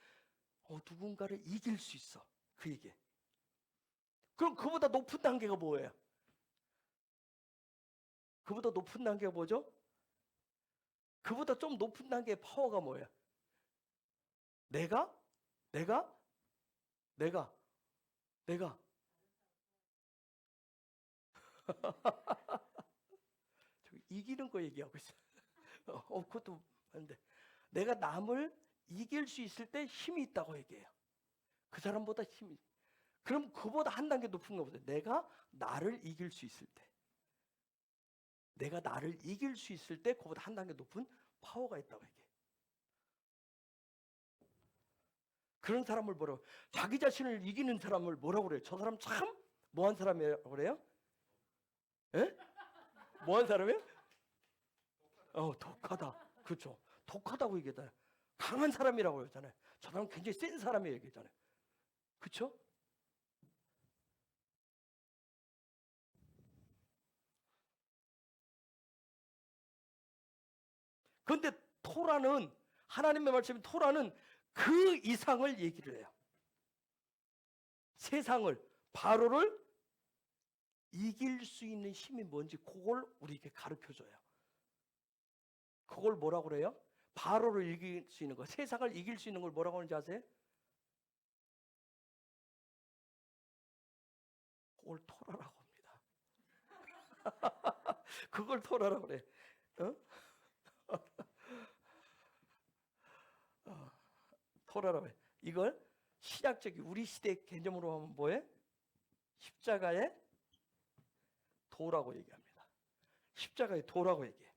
누군가를 이길 수 있어. 그 얘기. 그럼 그보다 높은 단계가 뭐예요? 그보다 높은 단계가 뭐죠? 그보다 좀 높은 단계의 파워가 뭐예요? 내가 이기는 거 얘기하고 있어요. 그것도 맞는데 내가 남을 이길 수 있을 때 힘이 있다고 얘기해요. 그 사람보다 힘이. 그럼 그보다 한 단계 높은 거보다 내가 나를 이길 수 있을 때, 내가 나를 이길 수 있을 때 그보다 한 단계 높은 파워가 있다고 얘기해요. 그런 사람을 뭐라고? 자기 자신을 이기는 사람을 뭐라고 그래요? 저 사람 참 뭐한 사람이라고 그래요? 예? 뭐한 사람이에요? 독하다. 그렇죠. 독하다고 얘기했잖아요. 강한 사람이라고 했잖아요. 저 사람 굉장히 센 사람이에요. 얘기했잖아요. 그렇죠? 그런데 토라는 하나님의 말씀인 토라는 그 이상을 얘기를 해요. 세상을 바로를 이길 수 있는 힘이 뭔지 그걸 우리에게 가르쳐줘요. 그걸 뭐라고 그래요? 바로를 이길 수 있는 거, 세상을 이길 수 있는 걸 뭐라고 하는지 아세요? 그걸 토라라고 합니다. 그걸 토라라고 그래. 토라라고 해. 이걸 신약적인 우리 시대 개념으로 하면 뭐예요? 십자가의 도라고 얘기합니다. 십자가의 도라고 얘기해.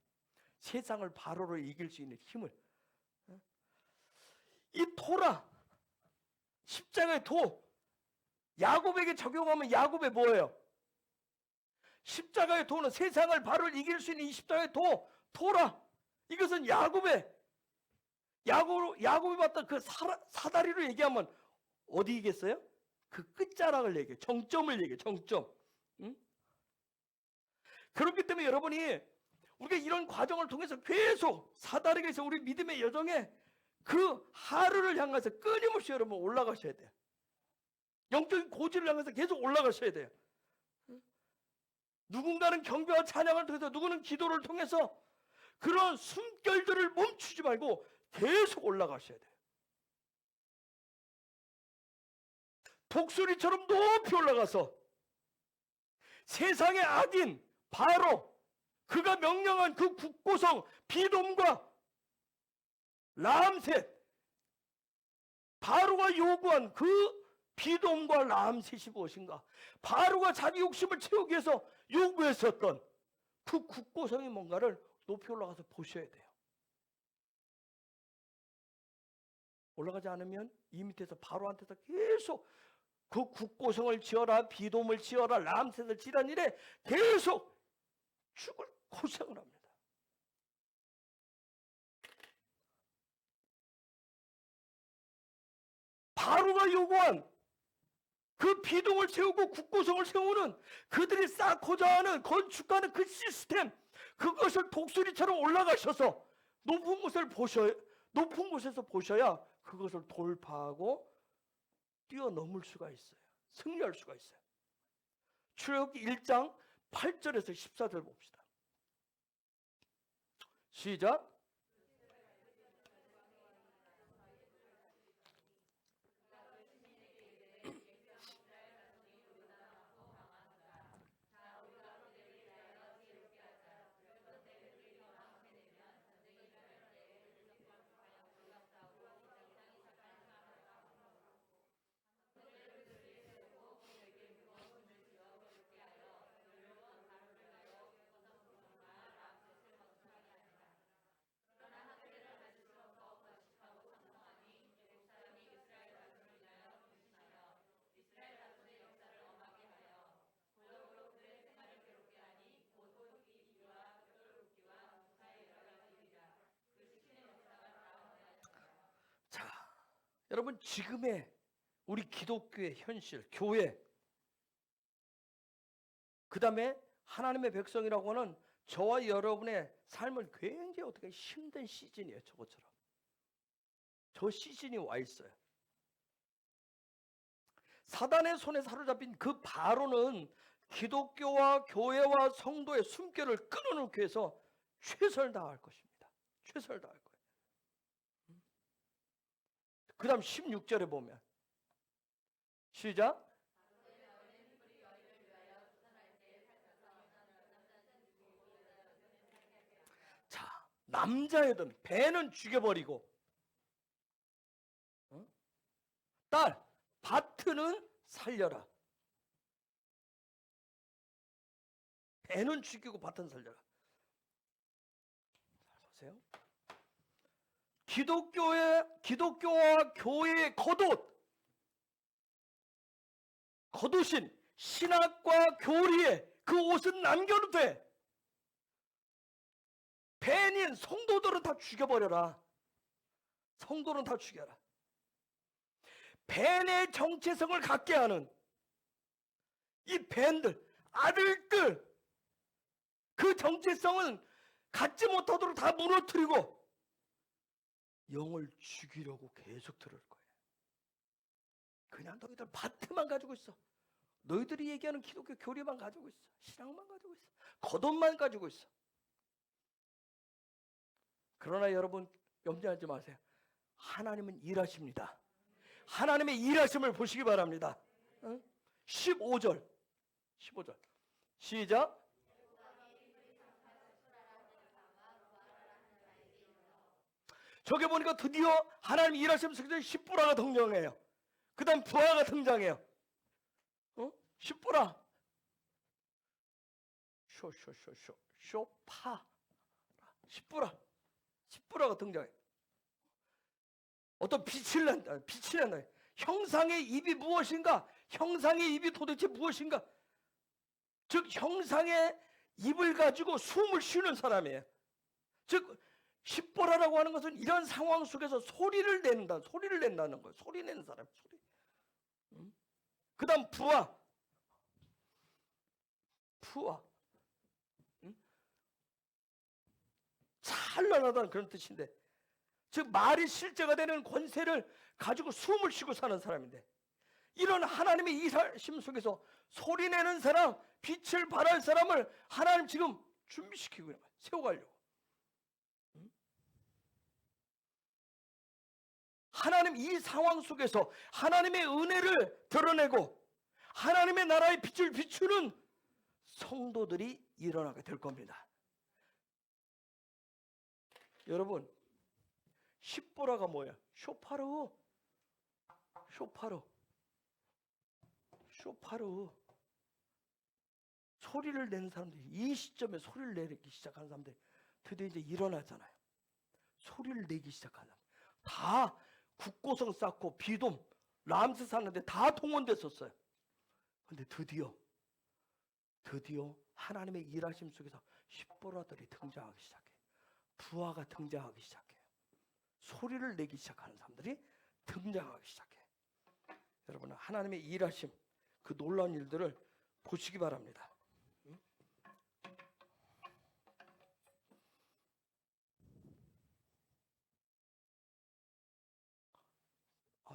세상을 바로로 이길 수 있는 힘을. 이 토라, 십자가의 도, 야곱에게 적용하면 야곱의 뭐예요? 십자가의 도는 세상을 바로를 이길 수 있는 이 십자가의 도라. 이것은 야곱이 봤던 그 사다리로 얘기하면 어디이겠어요? 그 끝자락을 얘기해. 정점을 얘기해. 정점. 응? 그렇기 때문에 여러분이 우리가 이런 과정을 통해서 계속 사다리에서 우리 믿음의 여정에 그 하루를 향해서 끊임없이 여러분 올라가셔야 돼요. 영적인 고지를 향해서 계속 올라가셔야 돼요. 누군가는 경배와 찬양을 통해서, 누구는 기도를 통해서 그런 숨결들을 멈추지 말고 계속 올라가셔야 돼요. 독수리처럼 높이 올라가서 세상의 악인 바로 그가 명령한 그 국고성 비돔과 라암셋, 바로가 요구한 그 비돔과 라암셋이 무엇인가? 바로가 자기 욕심을 채우기 위해서 요구했었던 그 국고성이 뭔가를 높이 올라가서 보셔야 돼요. 올라가지 않으면 이 밑에서 바로한테서 계속 그 국고성을 지어라, 비돔을 지어라, 라암셋을 지란 일에 계속 죽을 고생을 합니다. 바로가 요구한 그 비동을 세우고 국고성을 세우는 그들이 쌓고자 하는 건축하는 그 시스템, 그것을 독수리처럼 올라가셔서 높은 곳에서 보셔야 그것을 돌파하고 뛰어넘을 수가 있어요. 승리할 수가 있어요. 출애굽기 1장 8절에서 14절 봅시다. 시작. 자, 여러분 지금의 우리 기독교의 현실, 교회, 그 다음에 하나님의 백성이라고 하는 저와 여러분의 삶은 굉장히 어떻게 힘든 시즌이에요. 저것처럼. 저 시즌이 와 있어요. 사단의 손에 사로잡힌 그 바로는 기독교와 교회와 성도의 숨결을 끊어놓기 위해서 최선을 다할 것입니다. 최선을 다할 거예요. 그 다음 16절에 보면 시작. 자, 남자애든 배는 죽여버리고 딸 밭은 살려라. 배는 죽이고 밭은 살려라. 잘 보세요. 기독교와 교회의 겉옷인 신학과 교리에 그 옷은 남겨도 돼. 밴인 성도들은 다 죽여버려라. 성도는 다 죽여라. 밴의 정체성을 갖게 하는 이 밴들, 아들들, 그 정체성은 갖지 못하도록 다 무너뜨리고 영을 죽이려고 계속 들을 거예요. 그냥 너희들 밭만 가지고 있어. 너희들이 얘기하는 기독교 교리만 가지고 있어. 신앙만 가지고 있어. 겉옷만 가지고 있어. 그러나 여러분 염려하지 마세요. 하나님은 일하십니다. 하나님의 일하심을 보시기 바랍니다. 15절 시작. 저기 보니까 드디어 하나님 일하심 속에서 십부라가 등장해요. 그 다음 부하가 등장해요. 십부라 쇼파 십부라가 등장해. 어떤 빛을 낸다. 형상의 입이 무엇인가? 형상의 입이 도대체 무엇인가? 즉 형상의 입을 가지고 숨을 쉬는 사람이에요. 즉 십보라라고 하는 것은 이런 상황 속에서 소리를 낸다는 거예요. 소리 내는 사람. 그 다음 부하. 찬란하다는 그런 뜻인데, 즉 말이 실제가 되는 권세를 가지고 숨을 쉬고 사는 사람인데, 이런 하나님의 일하심 속에서 소리내는 사람, 빛을 발할 사람을 하나님 지금 준비시키고 있는 거예요. 세워가려고. 하나님 이 상황 속에서 하나님의 은혜를 드러내고 하나님의 나라의 빛을 비추는 성도들이 일어나게 될 겁니다. 여러분, 십보라가 뭐야? 쇼파르. 소리를 내는 사람들이, 이 시점에 소리를 내기 시작하는 사람들이 드디어 이제 일어나잖아요. 소리를 내기 시작하는 사람. 다 국고성 쌓고 비돔, 람스 사는데 다 동원됐었어요. 그런데 드디어 하나님의 일하심 속에서 십보라들이 등장하기 시작해요. 부하가 등장하기 시작해요. 소리를 내기 시작하는 사람들이 등장하기 시작해요. 여러분, 하나님의 일하심, 그 놀라운 일들을 보시기 바랍니다.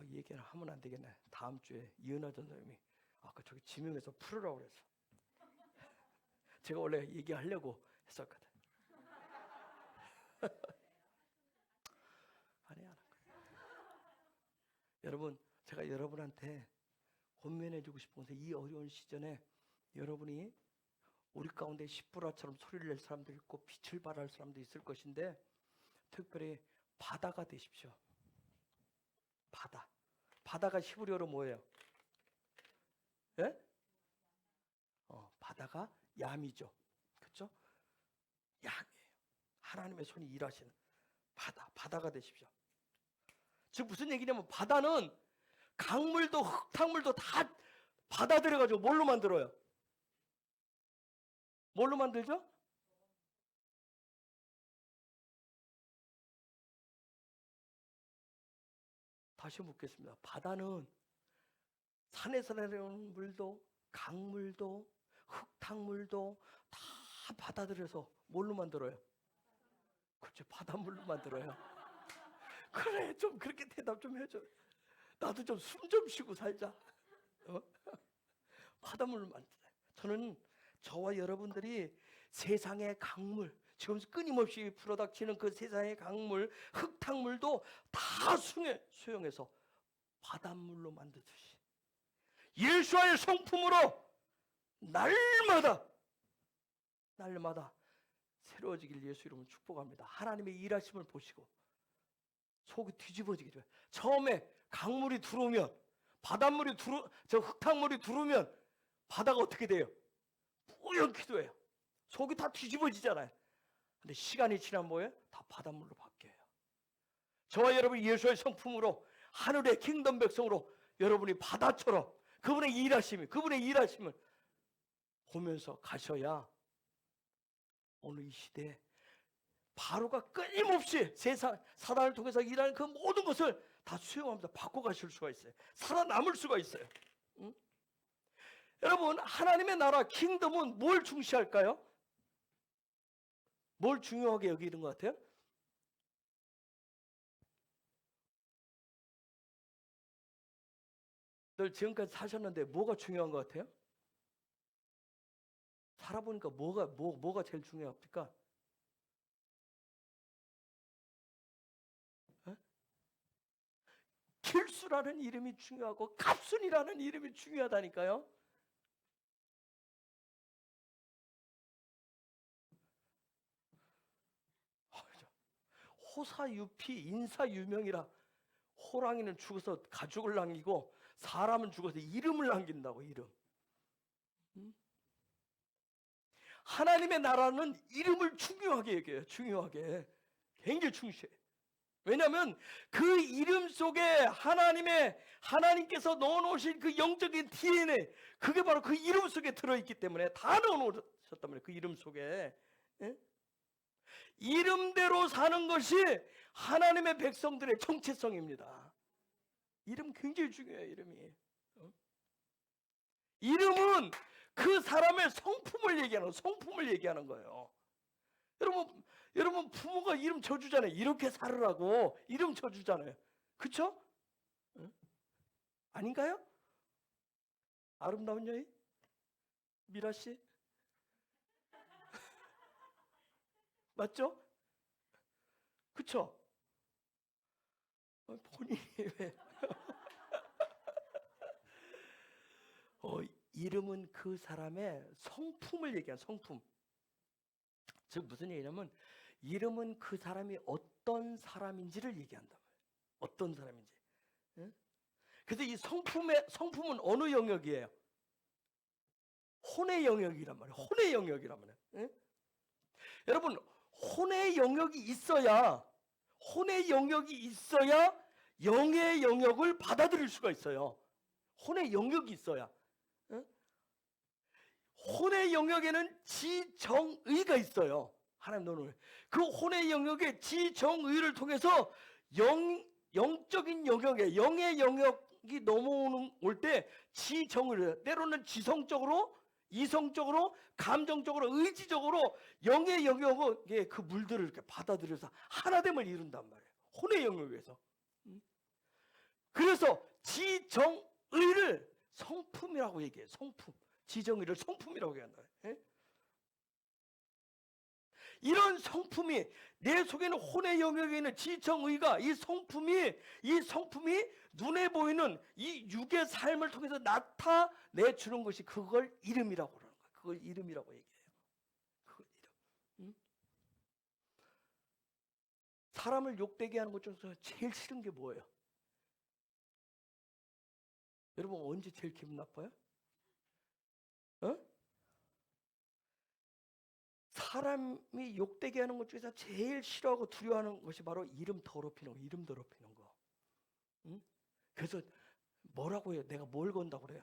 이 얘기는 하면 안 되겠네. 다음 주에 이은하 전사님이 아까 저기 지명해서 풀으라고 그래서 제가 원래 얘기하려고 했었거든. 안 해요. 여러분, 제가 여러분한테 권면해주고 싶은 것은 이 어려운 시즌에 여러분이 우리 가운데 십부라처럼 소리를 낼 사람도 있고 빛을 발할 사람도 있을 것인데 특별히 바다가 되십시오. 바다가 히브리어로 뭐예요? 예? 바다가 얌이죠. 그렇죠? 얌이에요. 하나님의 손이 일하시는 바다가 되십시오. 즉 무슨 얘기냐면 바다는 강물도 흙탕물도 다 받아들여가지고 뭘로 만들어요? 뭘로 만들죠? 다시 묻겠습니다. 바다는 산에서 내려오는 물도 강물도 흙탕물도 다 받아들여서 뭘로 만들어요? 그렇죠. 바닷물로 만들어요. 그래, 좀 그렇게 대답 좀 해줘. 나도 좀 숨 좀 쉬고 살자. 바닷물로 만들어요. 저는 저와 여러분들이 세상의 강물, 지금 끊임없이 불어닥치는 그 세상의 강물, 흙탕물도 다 수용해서 바닷물로 만드듯이 예수와의 성품으로 날마다 새로워지길 예수 이름으로 축복합니다. 하나님의 일하심을 보시고 속이 뒤집어지기를. 처음에 강물이 들어오면 저 흙탕물이 들어오면 바다가 어떻게 돼요? 뿌옇기도 해요. 속이 다 뒤집어지잖아요. 근데 시간이 지나면 뭐예요? 다 바닷물로 바뀌어요. 저와 여러분이 예수의 성품으로 하늘의 킹덤 백성으로 여러분이 바다처럼 그분의 일하심을 보면서 가셔야 오늘 이 시대에 바로가 끊임없이 세상 사단을 통해서 일하는 그 모든 것을 다 수용하면서 바꿔가실 수가 있어요. 살아남을 수가 있어요. 응? 여러분, 하나님의 나라 킹덤은 뭘 중시할까요? 뭘 중요하게 여기는 것 같아요? 늘 지금까지 사셨는데 뭐가 중요한 것 같아요? 살아보니까 뭐가 제일 중요합니까? 길수라는 이름이 중요하고 갑순이라는 이름이 중요하다니까요. 호사유피 인사유명이라. 호랑이는 죽어서 가죽을 남기고 사람은 죽어서 이름을 남긴다고. 이름. 하나님의 나라는 이름을 중요하게 여겨요. 중요하게. 굉장히 중시해요. 왜냐하면 그 이름 속에 하나님께서 넣어놓으신 그 영적인 DNA, 그게 바로 그 이름 속에 들어있기 때문에, 다 넣어놓으셨단 말이에요. 그 이름 속에. 예? 이름대로 사는 것이 하나님의 백성들의 정체성입니다. 이름 굉장히 중요해요. 이름은 그 사람의 성품을 얘기하는 거예요. 여러분 부모가 이름 쳐주잖아요. 이렇게 살으라고 이름 쳐주잖아요. 그렇죠? 아닌가요? 아름다운 여인 미라 씨 맞죠? 그렇죠? 본인이 왜? 이름은 그 사람의 성품을 얘기하는 성품. 즉 무슨 얘기냐면 이름은 그 사람이 어떤 사람인지를 얘기한다. 어떤 사람인지. 예? 그래서 이 성품은 어느 영역이에요? 혼의 영역이란 말이에요. 혼의 영역이란 말이에요. 예? 여러분, 혼의 영역이 있어야 영의 영역을 받아들일 수가 있어요. 혼의 영역이 있어야. 예? 혼의 영역에는 지정의가 있어요. 하나님 너는 그 혼의 영역에 지정의를 통해서 영적인 영역에 영의 영역이 넘어올 때 지정의를, 때로는 지성적으로, 이성적으로, 감정적으로, 의지적으로 영의 영역에 그 물들을 이렇게 받아들여서 하나됨을 이룬단 말이에요. 혼의 영역에서. 그래서 지정의를 성품이라고 얘기해요. 성품. 지정의를 성품이라고 얘기한다. 예? 이런 성품이 내 속에는 혼의 영역에 있는 지정의가 이 성품이 눈에 보이는 이 육의 삶을 통해서 나타내 주는 것이 그걸 이름이라고 그러는 거예요. 그걸 이름이라고 얘기해요. 그걸 이름. 응? 사람을 욕되게 하는 것 중에서 제일 싫은 게 뭐예요? 여러분 언제 제일 기분 나빠요? 어? 사람이 욕되게 하는 것 중에서 제일 싫어하고 두려워하는 것이 바로 이름 더럽히는 거, 이름 더럽히는 거. 응? 그래서 뭐라고 해요? 내가 뭘 건다고 그래요?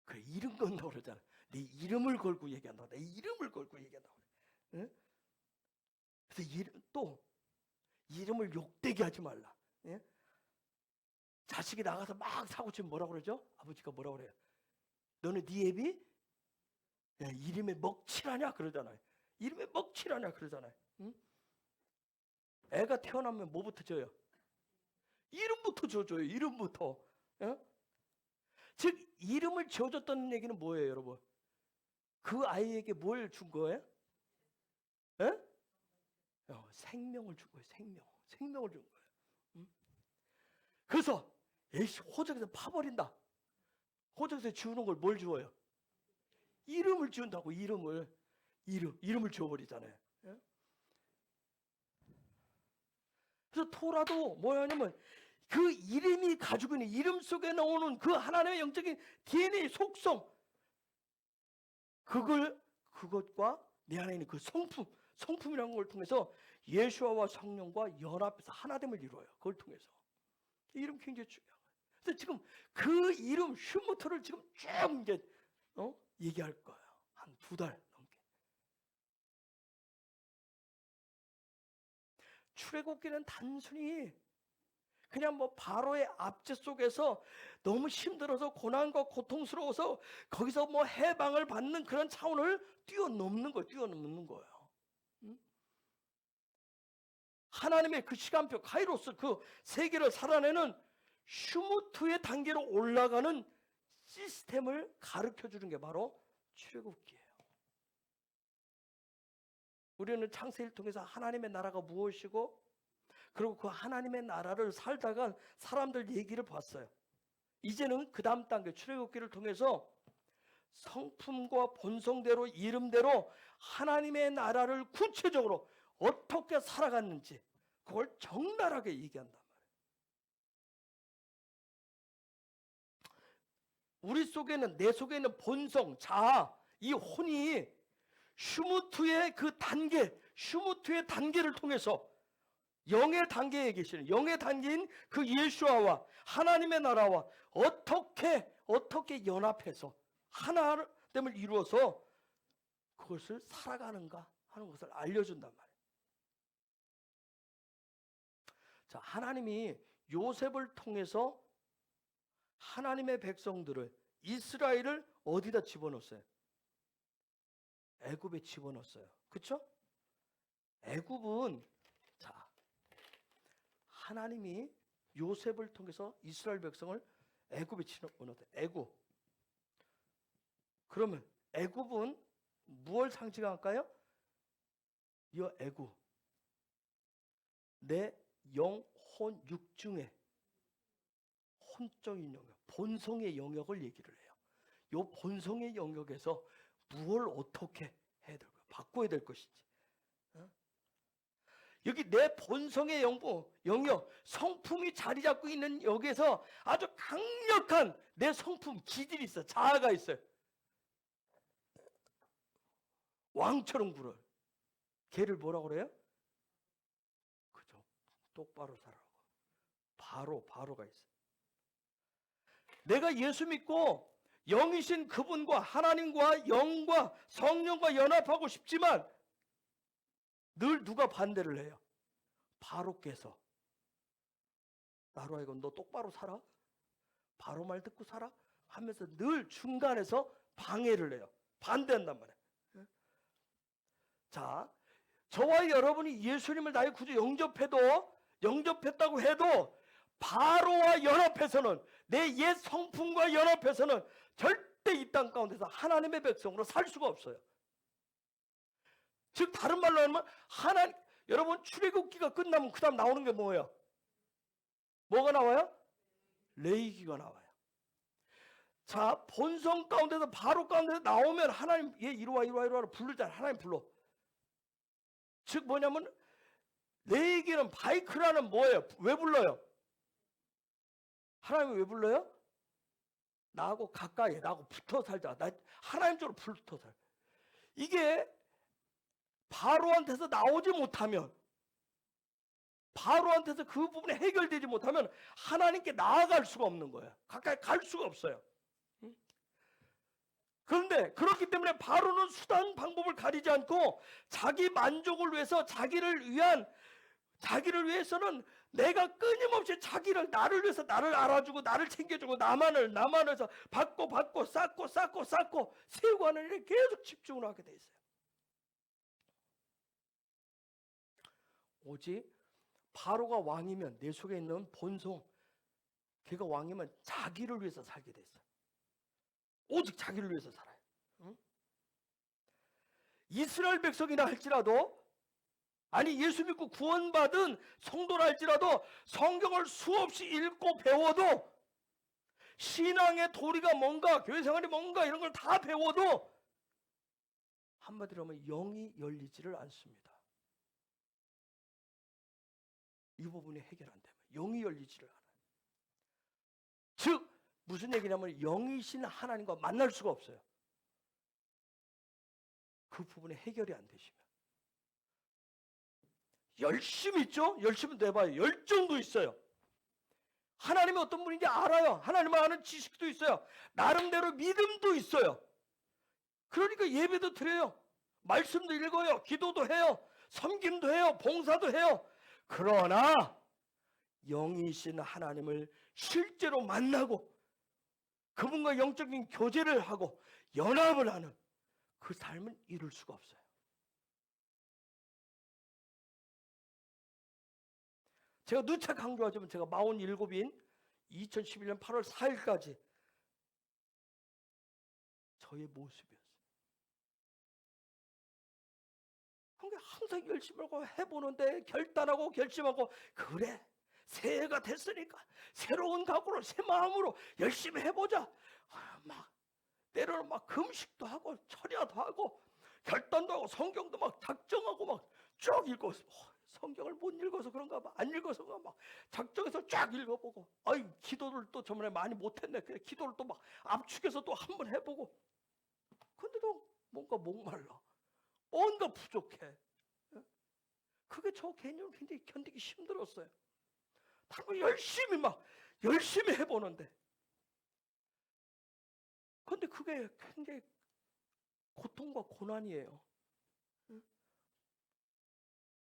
그래, 이름 건다고 그러잖아. 내 이름을 걸고 얘기한다고. 내 이름을 걸고 얘기한다고 그래. 응? 그래서 또 이름을 욕되게 하지 말라. 예? 자식이 나가서 막 사고 치면 뭐라고 그러죠? 아버지가 뭐라고 그래요? 너는 네 애비? 야, 이름에 먹칠하냐 그러잖아요. 이름에 먹칠하냐 그러잖아요. 응? 애가 태어나면 뭐부터 줘요? 이름부터 줘줘요. 이름부터. 예? 즉 이름을 지어줬다는 얘기는 뭐예요, 여러분? 그 아이에게 뭘 준 거예요? 예? 생명을 준 거예요. 생명을 준 거예요. 응? 그래서 에이씨 호적에서 파버린다. 호적에서 지우는 걸 뭘 주어요? 이름을 지운다고. 이름을 지워버리잖아요. 예? 그래서 토라도 뭐냐면 그 이름이 가지고 있는 이름 속에 나오는 그 하나님의 영적인 DNA 속성, 그것과 내 안에 있는 그 성품이라는 걸 통해서 예수와 성령과 연합해서 하나됨을 이루어요. 그걸 통해서. 이름 굉장히 중요한 거예요. 그래서 지금 그 이름 슈무트를 지금 쭉 이제 얘기할 거예요. 한 2달 넘게. 출애굽기는 단순히 그냥 뭐 바로의 압제 속에서 너무 힘들어서 고난과 고통스러워서 거기서 뭐 해방을 받는 그런 차원을 뛰어넘는 거예요. 응? 하나님의 그 시간표 카이로스 그 세계를 살아내는 슈무트의 단계로 올라가는 시스템을 가르쳐 주는 게 바로 출애굽기예요. 우리는 창세기를 통해서 하나님의 나라가 무엇이고 그리고 그 하나님의 나라를 살다가 사람들 얘기를 봤어요. 이제는 그 다음 단계 출애굽기를 통해서 성품과 본성대로 이름대로 하나님의 나라를 구체적으로 어떻게 살아갔는지 그걸 적나라하게 얘기한단 말이에요. 우리 속에는 내 속에 있는 본성, 자아, 이 혼이 슈무트의 그 단계, 슈무트의 단계를 통해서 영의 단계에 계시는 영의 단계인 그 예수와 하나님의 나라와 어떻게 연합해서 하나됨을 이루어서 그것을 살아가는가 하는 것을 알려준단 말이에요. 자, 하나님이 요셉을 통해서 하나님의 백성들을 이스라엘을 어디다 집어넣었어요? 애굽에 집어넣었어요. 그렇죠? 애굽은 자 하나님이 요셉을 통해서 이스라엘 백성을 애굽에 집어넣었어요. 애굽. 그러면 애굽은 무엇을 상징할까요? 이 애굽. 내 영혼 육중에 혼적인 영역, 본성의 영역을 얘기를 해요. 이 본성의 영역에서 무엇을 어떻게 해야 될까? 바꿔야 될 것인지. 여기 내 본성의 영역, 성품이 자리 잡고 있는 여기에서 아주 강력한 내 성품, 기질이 있어, 자아가 있어요. 왕처럼 굴어요. 걔를 뭐라고 그래요? 그죠? 똑바로 살아라고. 바로가 있어요. 내가 예수 믿고 영이신 그분과 하나님과 영과 성령과 연합하고 싶지만 늘 누가 반대를 해요? 바로께서 나로 하여금 너 똑바로 살아? 바로 말 듣고 살아? 하면서 늘 중간에서 방해를 해요. 반대한단 말이에요. 자, 저와 여러분이 예수님을 나의 구주 영접했다고 해도 바로와 연합해서는 내 옛 성품과 연합해서는 절대 이 땅 가운데서 하나님의 백성으로 살 수가 없어요. 즉 다른 말로 하면 하나님, 여러분 출애굽기가 끝나면 그 다음 나오는 게 뭐예요? 뭐가 나와요? 레위기가 나와요. 자, 본성 가운데서 바로 가운데서 나오면 하나님 얘 이리 와 부르잖아. 하나님 불러. 즉 뭐냐면 레위기는 바이크라는 뭐예요? 왜 불러요? 하나님이 왜 불러요? 나하고 가까이, 나하고 붙어 살자. 나 하나님 쪽으로 붙어 살. 이게 바로한테서 나오지 못하면, 바로한테서 그 부분이 해결되지 못하면 하나님께 나아갈 수가 없는 거예요. 가까이 갈 수가 없어요. 그런데 그렇기 때문에 바로는 수단 방법을 가리지 않고 자기 만족을 위해서 자기를 위해서는 내가 끊임없이 나를 위해서 나를 알아주고 나를 챙겨주고 나만을 해서 받고 쌓고 세우고 하는 일에 계속 집중을 하게 돼 있어요. 오직 바로가 왕이면 내 속에 있는 본성, 걔가 왕이면 자기를 위해서 살게 돼 있어요. 오직 자기를 위해서 살아요. 응? 이스라엘 백성이라 할지라도, 아니 예수 믿고 구원받은 성도라 할지라도 성경을 수없이 읽고 배워도, 신앙의 도리가 뭔가, 교회 생활이 뭔가 이런 걸 다 배워도 한마디로 하면 영이 열리지를 않습니다. 이 부분이 해결 안 되면 영이 열리지를 않아요. 즉 무슨 얘기냐면 영이신 하나님과 만날 수가 없어요. 그 부분이 해결이 안 되시면. 열심히 있죠? 열심히 내봐요. 열정도 있어요. 하나님이 어떤 분인지 알아요. 하나님을 아는 지식도 있어요. 나름대로 믿음도 있어요. 그러니까 예배도 드려요. 말씀도 읽어요. 기도도 해요. 섬김도 해요. 봉사도 해요. 그러나 영이신 하나님을 실제로 만나고 그분과 영적인 교제를 하고 연합을 하는 그 삶은 이룰 수가 없어요. 제가 누차 강조하자면 제가 47인 2011년 8월 4일까지 저의 모습이었어요. 그러니까 항상 열심히 하고 해보는데 결단하고 결심하고, 그래 새해가 됐으니까 새로운 각오로 새 마음으로 열심히 해보자. 막 때로는 막 금식도 하고 철야도 하고 결단도 하고 성경도 막 작정하고 막 쭉 읽고, 성경을 못 읽어서 그런가 봐, 안 읽어서 그런가 막 작정해서 쫙 읽어보고, 아이 기도를 또 저번에 많이 못했네. 그래 기도를 또 막 압축해서 또 한번 해보고, 근데도 뭔가 목말라, 뭔가 부족해. 그게 저 개념을 굉장히 견디기 힘들었어요. 다른 열심히 해보는데, 근데 그게 굉장히 고통과 고난이에요.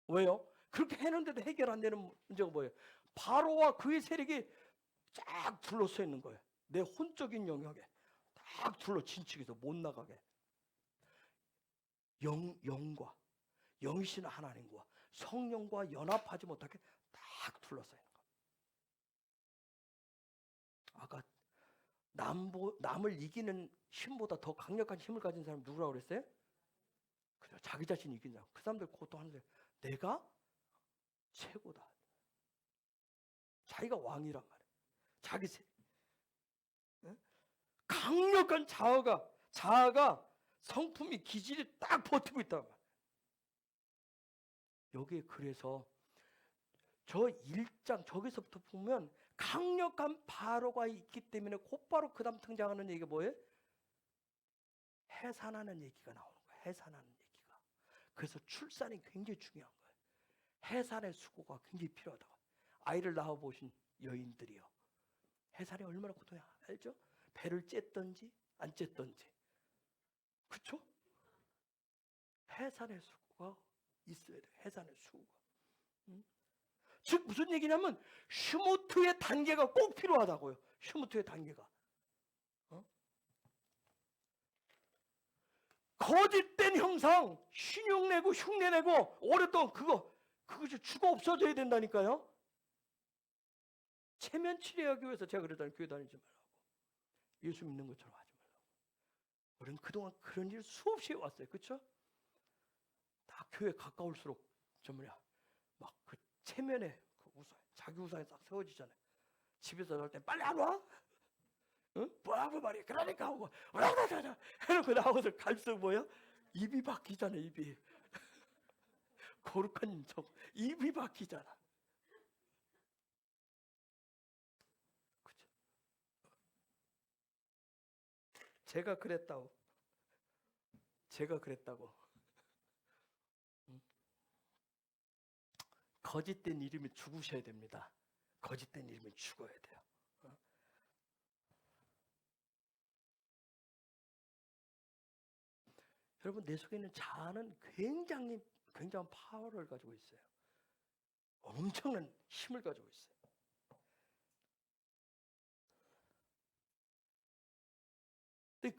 왜요? 그렇게 했는데도 해결 안 되는 문제가 뭐예요? 바로와 그의 세력이 쫙 둘러서 있는 거예요. 내 혼적인 영역에 딱 둘러 진치기도 못 나가게. 영과 영이신 하나님과 성령과 연합하지 못하게 딱 둘러서 있는 거예요. 아까 남을 이기는 힘보다 더 강력한 힘을 가진 사람 누구라고 그랬어요? 그냥 자기 자신 이긴 사람. 그 사람들 고통하는데 내가 최고다. 자기가 왕이란 말이에요. 자기 강력한 자아가 성품이 기질이 딱 버티고 있단 말이에요. 여기에 그래서 저 1장 저기서부터 보면 강력한 바로가 있기 때문에 곧바로 그 다음 등장하는 얘기가 뭐예요? 해산하는 얘기가 나오는 거예요. 해산하는 얘기가. 그래서 출산이 굉장히 중요한 거예요. 해산의 수고가 굉장히 필요하다고. 아이를 낳아보신 여인들이요, 해산이 얼마나 고통이 알죠? 배를 쬐든지 안 쬐든지, 그렇죠? 해산의 수고가 있어야 돼요. 해산의 수고가. 즉 무슨 얘기냐면 슈무트의 단계가 꼭 필요하다고요. 슈무트의 단계가. 거짓된 형상, 신용내고 흉내내고 오랫동안 그것이 죽어 없어져야 된다니까요. 체면 치료하기 위해서 제가 그러잖아요. 교회 다니지 말라고. 예수 믿는 것처럼 하지 말라고. 우리는 그동안 그런 일 수없이 해왔어요. 그렇죠? 다 교회 가까울수록 저 뭐냐 막 그 체면에 그 우상, 자기 우상이 딱 세워지잖아요. 집에서 나올 때 빨리 안 와? 응? 뭐라고 말이야? 그러니까 하고 와라라라 해놓고 나오고서 갈수록 뭐야? 입이 바뀌잖아. 입이 거룩한 척 입이 바뀌잖아. 그죠? 제가 그랬다고. 거짓된 이름이 죽으셔야 됩니다. 거짓된 이름이 죽어야 돼요. 여러분, 내 속에 있는 자아는 굉장한 파워를 가지고 있어요. 엄청난 힘을 가지고 있어요. 근데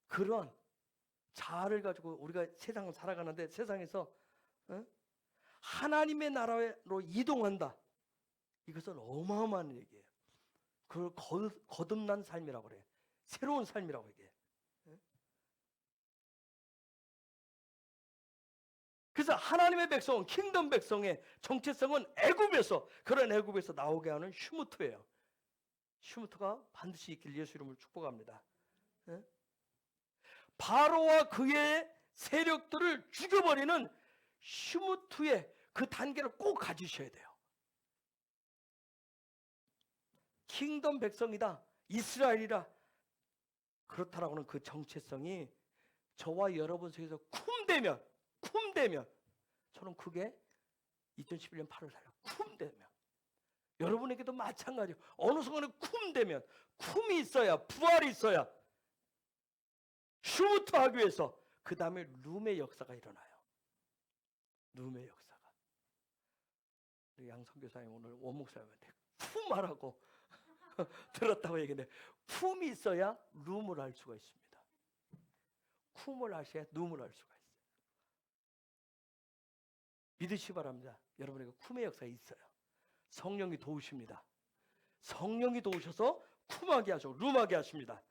그런 자아를 가지고 우리가 세상을 살아가는데, 세상에서 하나님의 나라로 이동한다. 이것은 어마어마한 얘기예요. 그걸 거듭난 삶이라고 그래요. 새로운 삶이라고 얘기해요. 그래서 하나님의 백성은, 킹덤 백성의 정체성은 그런 애굽에서 나오게 하는 슈무트예요. 슈무트가 반드시 있길 예수 이름으로 축복합니다. 바로와 그의 세력들을 죽여버리는 슈무트의 그 단계를 꼭 가지셔야 돼요. 킹덤 백성이다, 이스라엘이라, 그렇다라고는 그 정체성이 저와 여러분 속에서 쿰되면 저는 그게 2011년 8월 4일 쿰되면, 여러분에게도 마찬가지예요. 어느 순간에 쿰되면, 쿰이 있어야, 부활이 있어야 슈무트 하기 위해서 그 다음에 룸의 역사가 일어나요. 룸의 역사가. 양 선교사님 오늘 원목사님한테 쿰하라고 들었다고 얘기했는데, 쿰이 있어야 룸을 할 수가 있습니다. 쿰을 하셔야 룸을 할 수가 있어요. 믿으시기 바랍니다. 여러분에게 쿰의 역사가 있어요. 성령이 도우십니다. 성령이 도우셔서 쿰하게 하시고 룸하게 하십니다.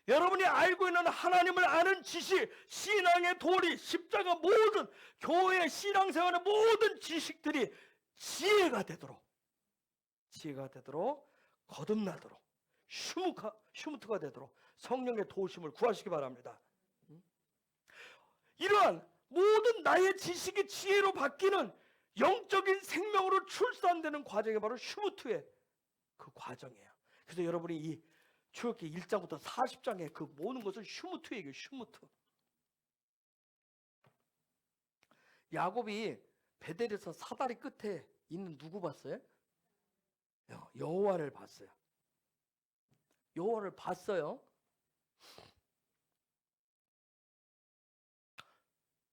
여러분이 알고 있는 하나님을 아는 지식, 신앙의 도리, 십자가, 모든 교회 신앙생활의 모든 지식들이 지혜가 되도록 거듭나도록 슈무트가 되도록 성령의 도우심을 구하시기 바랍니다. 이러한 모든 나의 지식이 지혜로 바뀌는 영적인 생명으로 출산되는 과정이 바로 슈무트의 그 과정이에요. 그래서 여러분이 이 출애굽기 1장부터 40장의 그 모든 것을 슈무트 얘기해요. 슈무트. 야곱이 베델에서 사다리 끝에 있는 누구 봤어요? 여호와를 봤어요. 여호와를 봤어요.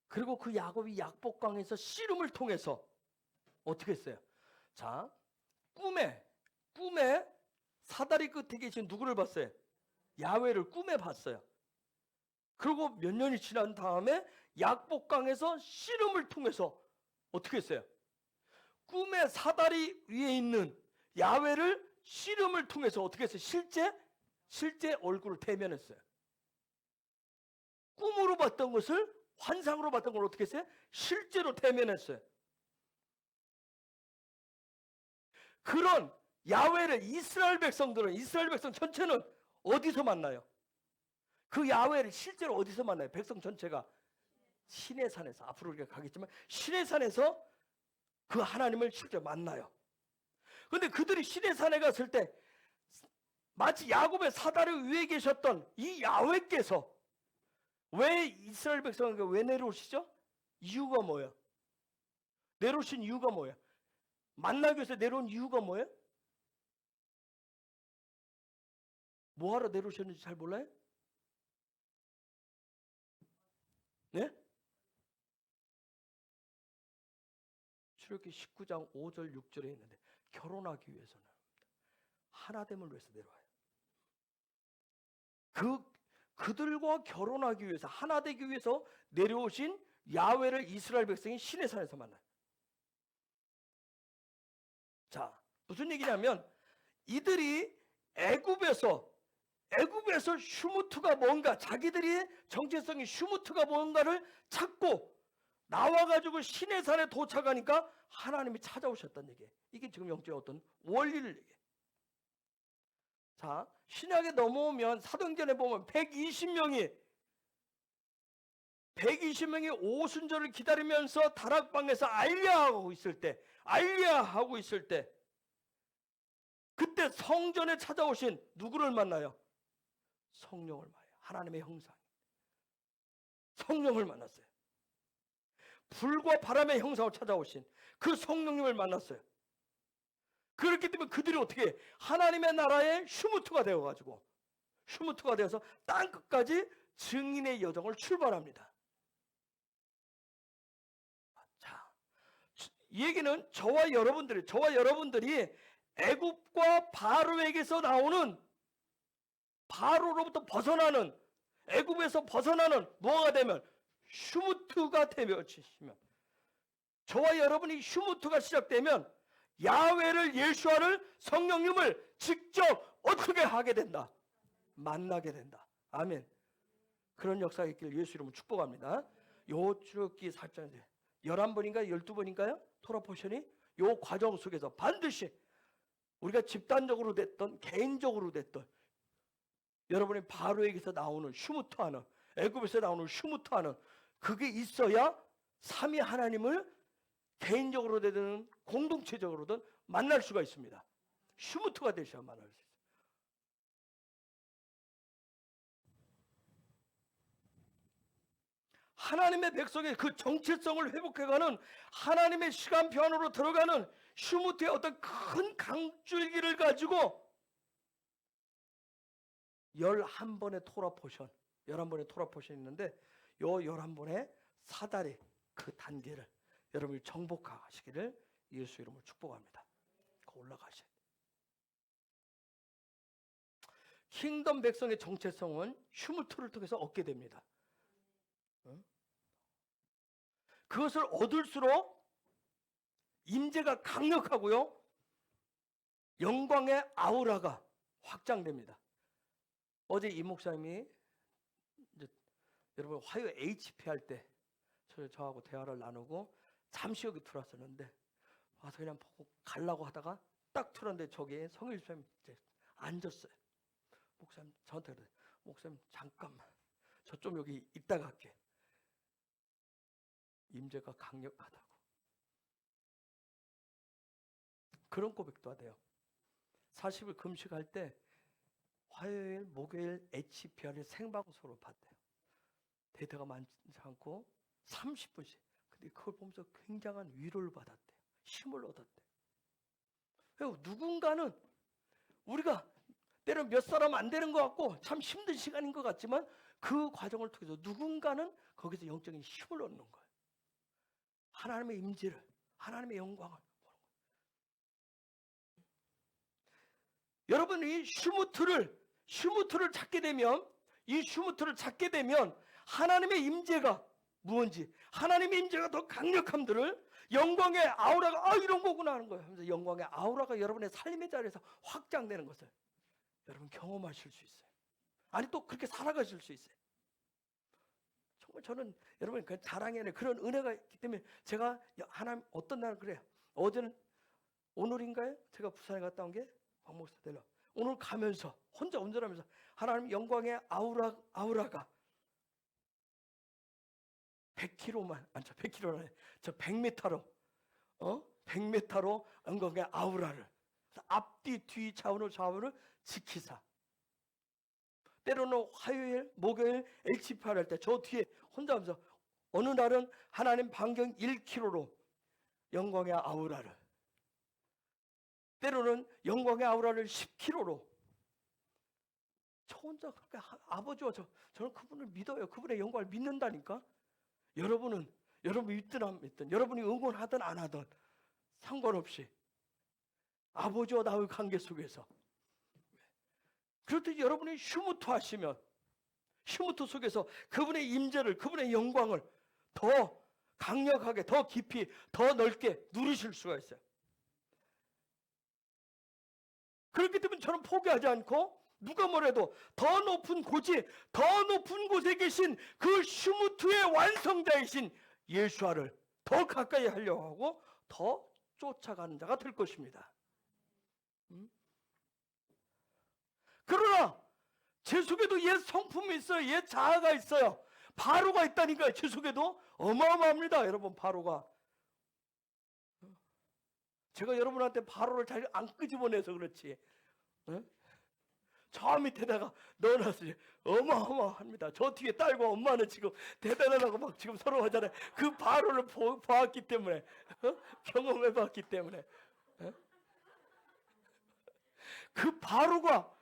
그리고 그 야곱이 약복강에서 씨름을 통해서 어떻게 했어요? 자, 꿈에 사다리 끝에 계신 누구를 봤어요? 야훼를 꿈에 봤어요. 그리고 몇 년이 지난 다음에 약복강에서 씨름을 통해서 어떻게 했어요? 꿈에 사다리 위에 있는 야훼를 씨름을 통해서 어떻게 했어요? 실제 얼굴을 대면했어요. 꿈으로 봤던 것을, 환상으로 봤던 걸 어떻게 했어요? 실제로 대면했어요. 그런 야훼를 이스라엘 백성 전체는 어디서 만나요? 그 야훼를 실제로 어디서 만나요? 백성 전체가 시내산에서, 앞으로 우리가 가겠지만 시내산에서 그 하나님을 실제로 만나요. 그런데 그들이 시내산에 갔을 때 마치 야곱의 사다리 위에 계셨던 이 야훼께서 왜 이스라엘 백성에게 왜 내려오시죠? 이유가 뭐예요? 내려오신 이유가 뭐예요? 만나기 위해서 내려온 이유가 뭐예요? 뭐하러 내려오셨는지 잘 몰라요? 네? 출애굽기 19장 5절 6절에 있는데, 결혼하기 위해서 나옵니다. 하나됨을 위해서 내려와요. 그들과 결혼하기 위해서, 하나 되기 위해서 내려오신 야훼를 이스라엘 백성이 시내산에서 만나요. 자, 무슨 얘기냐면, 이들이 애굽에서 슈무트가 뭔가, 자기들이 정체성이 슈무트가 뭔가를 찾고 나와가지고 시내산에 도착하니까 하나님이 찾아오셨다는 얘기예요. 이게 지금 영적인 어떤 원리를 얘기해요. 자, 신약에 넘어오면 사도행전에 보면 120명이 오순절을 기다리면서 다락방에서 알리야하고 있을 때 그때 성전에 찾아오신 누구를 만나요? 성령을 만나요. 하나님의 형상. 성령을 만났어요. 불과 바람의 형상으로 찾아오신 그 성령님을 만났어요. 그렇기 때문에 그들이 어떻게 해? 하나님의 나라의 슈무트가 되어가지고 슈무트가 되어서 땅끝까지 증인의 여정을 출발합니다. 자, 이 얘기는 저와 여러분들이 애굽과 바로에게서 나오는, 바로로부터 벗어나는, 애굽에서 벗어나는 뭐가 되면 슈무트가 되어지시면, 저와 여러분이 슈무트가 시작되면 야훼를, 예수와를, 성령님을 직접 어떻게 하게 된다? 만나게 된다. 아멘. 그런 역사가 있기를 예수 이름으로 축복합니다. 요 출애굽기 4장에 11번인가요? 12번인가요? 토라 포션이 요 과정 속에서 반드시 우리가 집단적으로 됐던 개인적으로 됐던 여러분이 바로에게서 나오는 슈무트하는, 애굽에서 나오는 슈무트하는 그게 있어야 삼위 하나님을 개인적으로 되든 공동체적으로든 만날 수가 있습니다. 슈무트가 되셔야 만날 수 있어요. 하나님의 백성의 그 정체성을 회복해가는, 하나님의 시간표 안으로 들어가는 슈무트의 어떤 큰 강줄기를 가지고 11번의 토라 포션, 11번의 토라 포션이 있는데 요 11번의 사다리 그 단계를 여러분이 정복하시기를 예수 이름으로 축복합니다. 올라가셔야 돼요. 킹덤 백성의 정체성은 슈무트를 통해서 얻게 됩니다. 그것을 얻을수록 임재가 강력하고요, 영광의 아우라가 확장됩니다. 어제 이 목사님이 여러분 화요 HP 할 때 저하고 대화를 나누고 잠시 여기 들어왔었는데 와서 그냥 보고 가려고 하다가 딱 들었는데 저기에 성일쌤이 앉았어요. 목사님 저한테 그래요. 목사님 잠깐만 저 좀 여기 있다 갈게. 임재가 강력하다고. 그런 고백도 하대요. 40일 금식할 때 화요일, 목요일 HPR을 생방송으로 봤대요. 데이터가 많지 않고 30분씩. 근데 그걸 보면서 굉장한 위로를 받았대요. 힘을 얻었대요. 누군가는 우리가 때로는 몇 사람 안 되는 것 같고 참 힘든 시간인 것 같지만 그 과정을 통해서 누군가는 거기서 영적인 힘을 얻는 거예요. 하나님의 임재를, 하나님의 영광을 보는 거예요. 여러분이 슈무트를 찾게 되면, 이 슈무트를 찾게 되면 하나님의 임재가 무언지, 하나님의 임재가 더 강력함들을, 영광의 아우라가 이런 거구나 하는 거예요. 하면서 영광의 아우라가 여러분의 삶의 자리에서 확장되는 것을 여러분 경험하실 수 있어요. 아니 또 그렇게 살아가실 수 있어요. 정말 저는 여러분 그 자랑에 그런 은혜가 있기 때문에 제가 하나님 어떤 날 그래요. 어제는 오늘인가요? 제가 부산에 갔다 온 게 박목사 되려. 오늘 가면서 혼자 운전하면서 하나님 영광의 아우라가 100km만 아니죠. 100km는 아니에요. 저 100m로 100m로 영광의 아우라를 앞뒤 뒤 좌우를 지키사. 때로는 화요일, 목요일 HPR 할 때 저 뒤에 혼자 하면서 어느 날은 하나님 반경 1km로 영광의 아우라를, 때로는 영광의 아우라를 10km로 저 혼자 그렇게 아버지와 저는 그분을 믿어요. 그분의 영광을 믿는다니까. 여러분 믿든 안 믿든, 여러분이 응원하든 안 하든 상관없이 아버지와 나의 관계 속에서, 그렇듯 여러분이 슈무트 하시면 슈무트 속에서 그분의 임재를, 그분의 영광을 더 강력하게, 더 깊이, 더 넓게 누리실 수가 있어요. 그렇기 때문에 저는 포기하지 않고 누가 뭐래도 더 높은 곳에 계신 그 슈무트의 완성자이신 예수와를 더 가까이 하려고 하고 더 쫓아가는 자가 될 것입니다. 그러나 제 속에도 옛 성품이 있어요. 옛 자아가 있어요. 바로가 있다니까요. 제 속에도 어마어마합니다. 여러분, 바로가. 제가 여러분한테 바로를 잘 안 끄집어내서 그렇지. 저 밑에다가 넣어놨어요. 어마어마합니다. 저 뒤에 딸과 엄마는 지금 대단하다고 막 지금 서로 하잖아요. 그 바로를 보았기 때문에, 경험해봤기 때문에. 그 바로가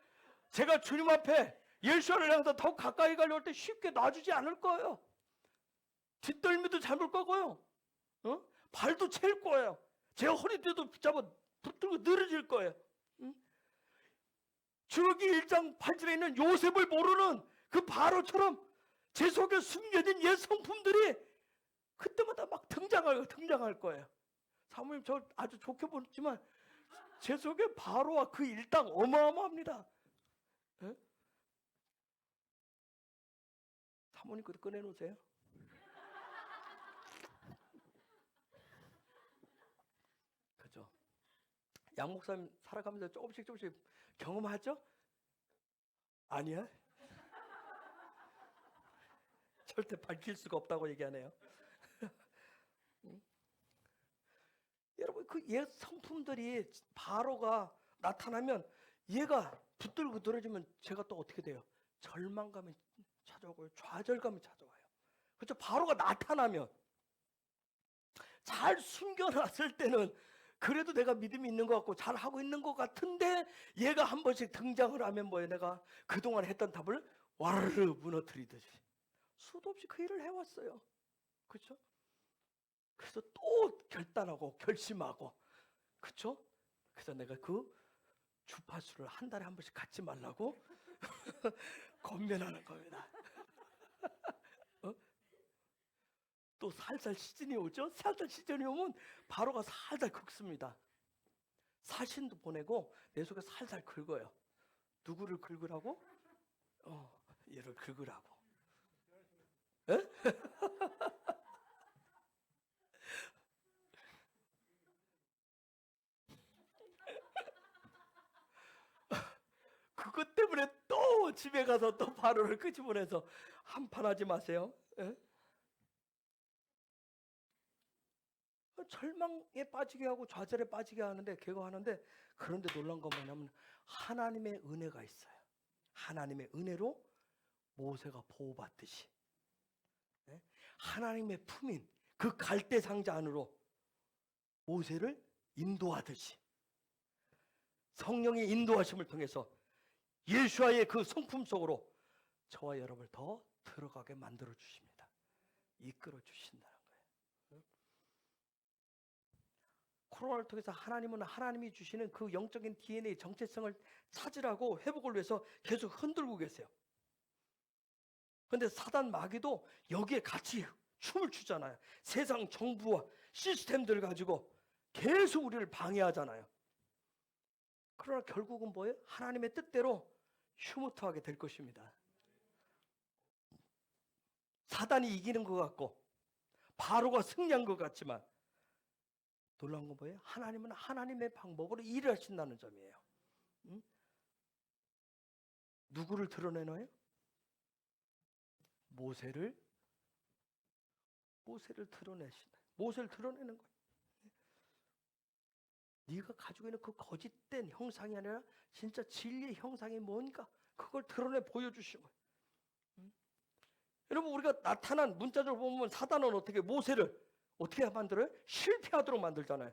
제가 주님 앞에 예수를 향해서 더 가까이 가려고 할 때 쉽게 놔주지 않을 거예요. 뒷덜미도 잡을 거고요. 발도 챌 거예요. 제 허리띠도 붙잡아 붙들고 늘어질 거예요. 주기 1장 8절에 있는 요셉을 모르는 그 바로처럼 제 속에 숨겨진 옛 성품들이 그때마다 막 등장할 거예요. 사모님, 저 아주 좋게 보지만 제 속에 바로와 그 일당 어마어마합니다. 사모님 그거 꺼내놓으세요. 그죠? 양 목사님 살아가면서 조금씩 경험하죠? 아니야? 절대 밝힐 수가 없다고 얘기하네요. 여러분, 그 옛 성품들이 바로가 나타나면 얘가 붙들고 늘어지면 제가 또 어떻게 돼요? 절망감이 찾아오고요. 좌절감이 찾아와요. 그렇죠? 바로가 나타나면 잘 숨겨놨을 때는 그래도 내가 믿음이 있는 것 같고 잘하고 있는 것 같은데 얘가 한 번씩 등장을 하면 뭐예요? 내가 그동안 했던 답을 와르르 무너뜨리듯이 수도 없이 그 일을 해왔어요. 그렇죠? 그래서 또 결단하고 결심하고, 그렇죠? 그래서 내가 그 주파수를 한 달에 한 번씩 갖지 말라고 권면하는 겁니다. 또 살살 시즌이 오죠? 살살 시즌이 오면 바로가 살살 긁습니다. 사신도 보내고 내 속에 살살 긁어요. 누구를 긁으라고? 얘를 긁으라고. 에? 그것 때문에 또 집에 가서 또 바로를 끄집어내서 한판 하지 마세요. 에? 절망에 빠지게 하고 좌절에 빠지게 하는데 개거하는데, 그런데 놀란 건 뭐냐면 하나님의 은혜가 있어요. 하나님의 은혜로 모세가 보호받듯이 하나님의 품인 그 갈대 상자 안으로 모세를 인도하듯이 성령의 인도하심을 통해서 예수와의 그 성품 속으로 저와 여러분을 더 들어가게 만들어 주십니다. 이끌어 주신다는 거예요. 코로나를 통해서 하나님은 하나님이 주시는 그 영적인 DNA 정체성을 찾으라고 회복을 위해서 계속 흔들고 계세요. 그런데 사단 마귀도 여기에 같이 춤을 추잖아요. 세상 정부와 시스템들을 가지고 계속 우리를 방해하잖아요. 그러나 결국은 뭐예요? 하나님의 뜻대로 휴무트하게 될 것입니다. 사단이 이기는 것 같고 바로가 승리한 것 같지만 놀라운 건 뭐예요? 하나님은 하나님의 방법으로 일을 하신다는 점이에요. 누구를 드러내나요? 모세를 드러내신다. 모세를 드러내는 거예요. 네가 가지고 있는 그 거짓된 형상이 아니라 진짜 진리의 형상이 뭔가 그걸 드러내 보여주신 거예요. 여러분, 우리가 나타난 문자적으로 보면 사단은 어떻게 모세를 어떻게 만들어요? 실패하도록 만들잖아요.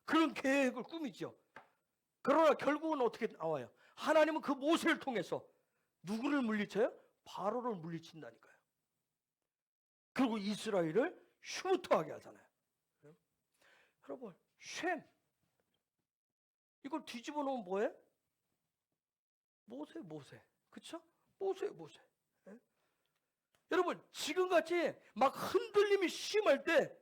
그런 계획을 꾸미죠. 그러나 결국은 어떻게 나와요? 하나님은 그 모세를 통해서 누구를 물리쳐요? 바로를 물리친다니까요. 그리고 이스라엘을 휴무트하게 하잖아요. 여러분, 쉔 이걸 뒤집어 놓으면 뭐예요? 모세. 그쵸? 모세. 예? 여러분, 지금같이 막 흔들림이 심할 때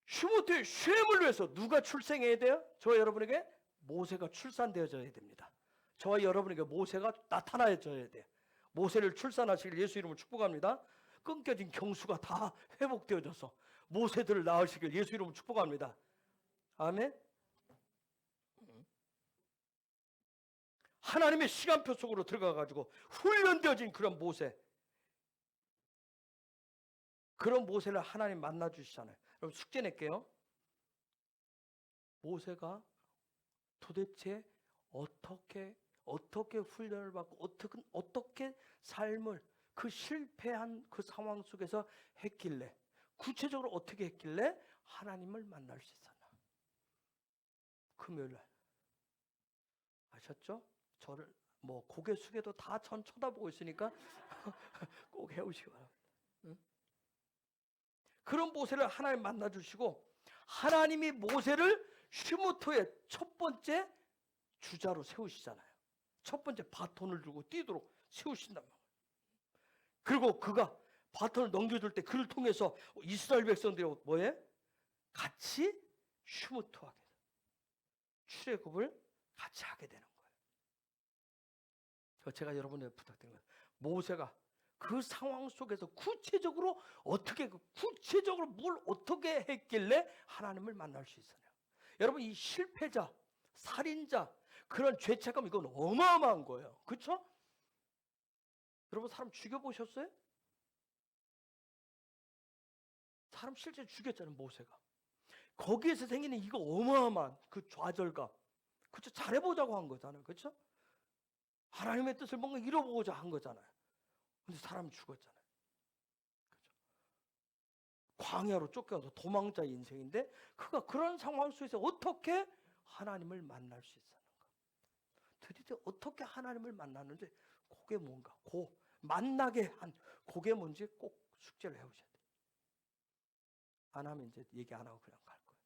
휴무트의 쉔을 위해서 누가 출생해야 돼요? 저와 여러분에게 모세가 출산되어져야 됩니다. 저와 여러분에게 모세가 나타나줘야 돼요. 모세를 출산하시길 예수 이름으로 축복합니다. 끊겨진 경수가 다 회복되어져서 모세들을 낳으시길 예수 이름으로 축복합니다. 아멘. 하나님의 시간표 속으로 들어가가지고 훈련되어진 그런 모세, 그런 모세를 하나님 만나주시잖아요. 여러분 숙제 낼게요. 모세가 도대체 어떻게 훈련을 받고 어떻게 삶을 그 실패한 그 상황 속에서 했길래, 구체적으로 어떻게 했길래 하나님을 만날 수 있었나? 금요일날 아셨죠? 저를 뭐 고개 숙여도 다 전 쳐다보고 있으니까 꼭 해오시기 바랍니다. 응? 그런 모세를 하나님 만나주시고, 하나님이 모세를 슈무토의 첫 번째 주자로 세우시잖아요. 첫 번째 바톤을 들고 뛰도록 세우신단 말이에요. 그리고 그가 바톤을 넘겨줄 때 그를 통해서 이스라엘 백성들이 뭐해? 같이 슈무토하게 돼요. 출애굽을 같이 하게 되는 거예요. 제가 여러분에게 부탁드린 거예요. 모세가 그 상황 속에서 구체적으로 뭘 어떻게 했길래 하나님을 만날 수 있었냐? 여러분, 이 실패자, 살인자, 그런 죄책감, 이건 어마어마한 거예요. 그렇죠? 여러분, 사람 죽여보셨어요? 사람 실제 죽였잖아요, 모세가. 거기에서 생기는 이거 어마어마한 그 좌절감, 그렇죠? 잘해보자고 한 거잖아요, 그렇죠? 하나님의 뜻을 뭔가 이뤄보고자 한 거잖아요. 근데 사람 죽었잖아요. 그렇죠? 광야로 쫓겨서 도망자 인생인데, 그가 그런 상황 속에서 어떻게 하나님을 만날 수 있었는가? 드디어 어떻게 하나님을 만났는지, 그게 뭔가, 만나게 한 그게 뭔지 꼭 숙제를 해오셔야 돼요. 안 하면 이제 얘기 안 하고 그냥 갈 거예요.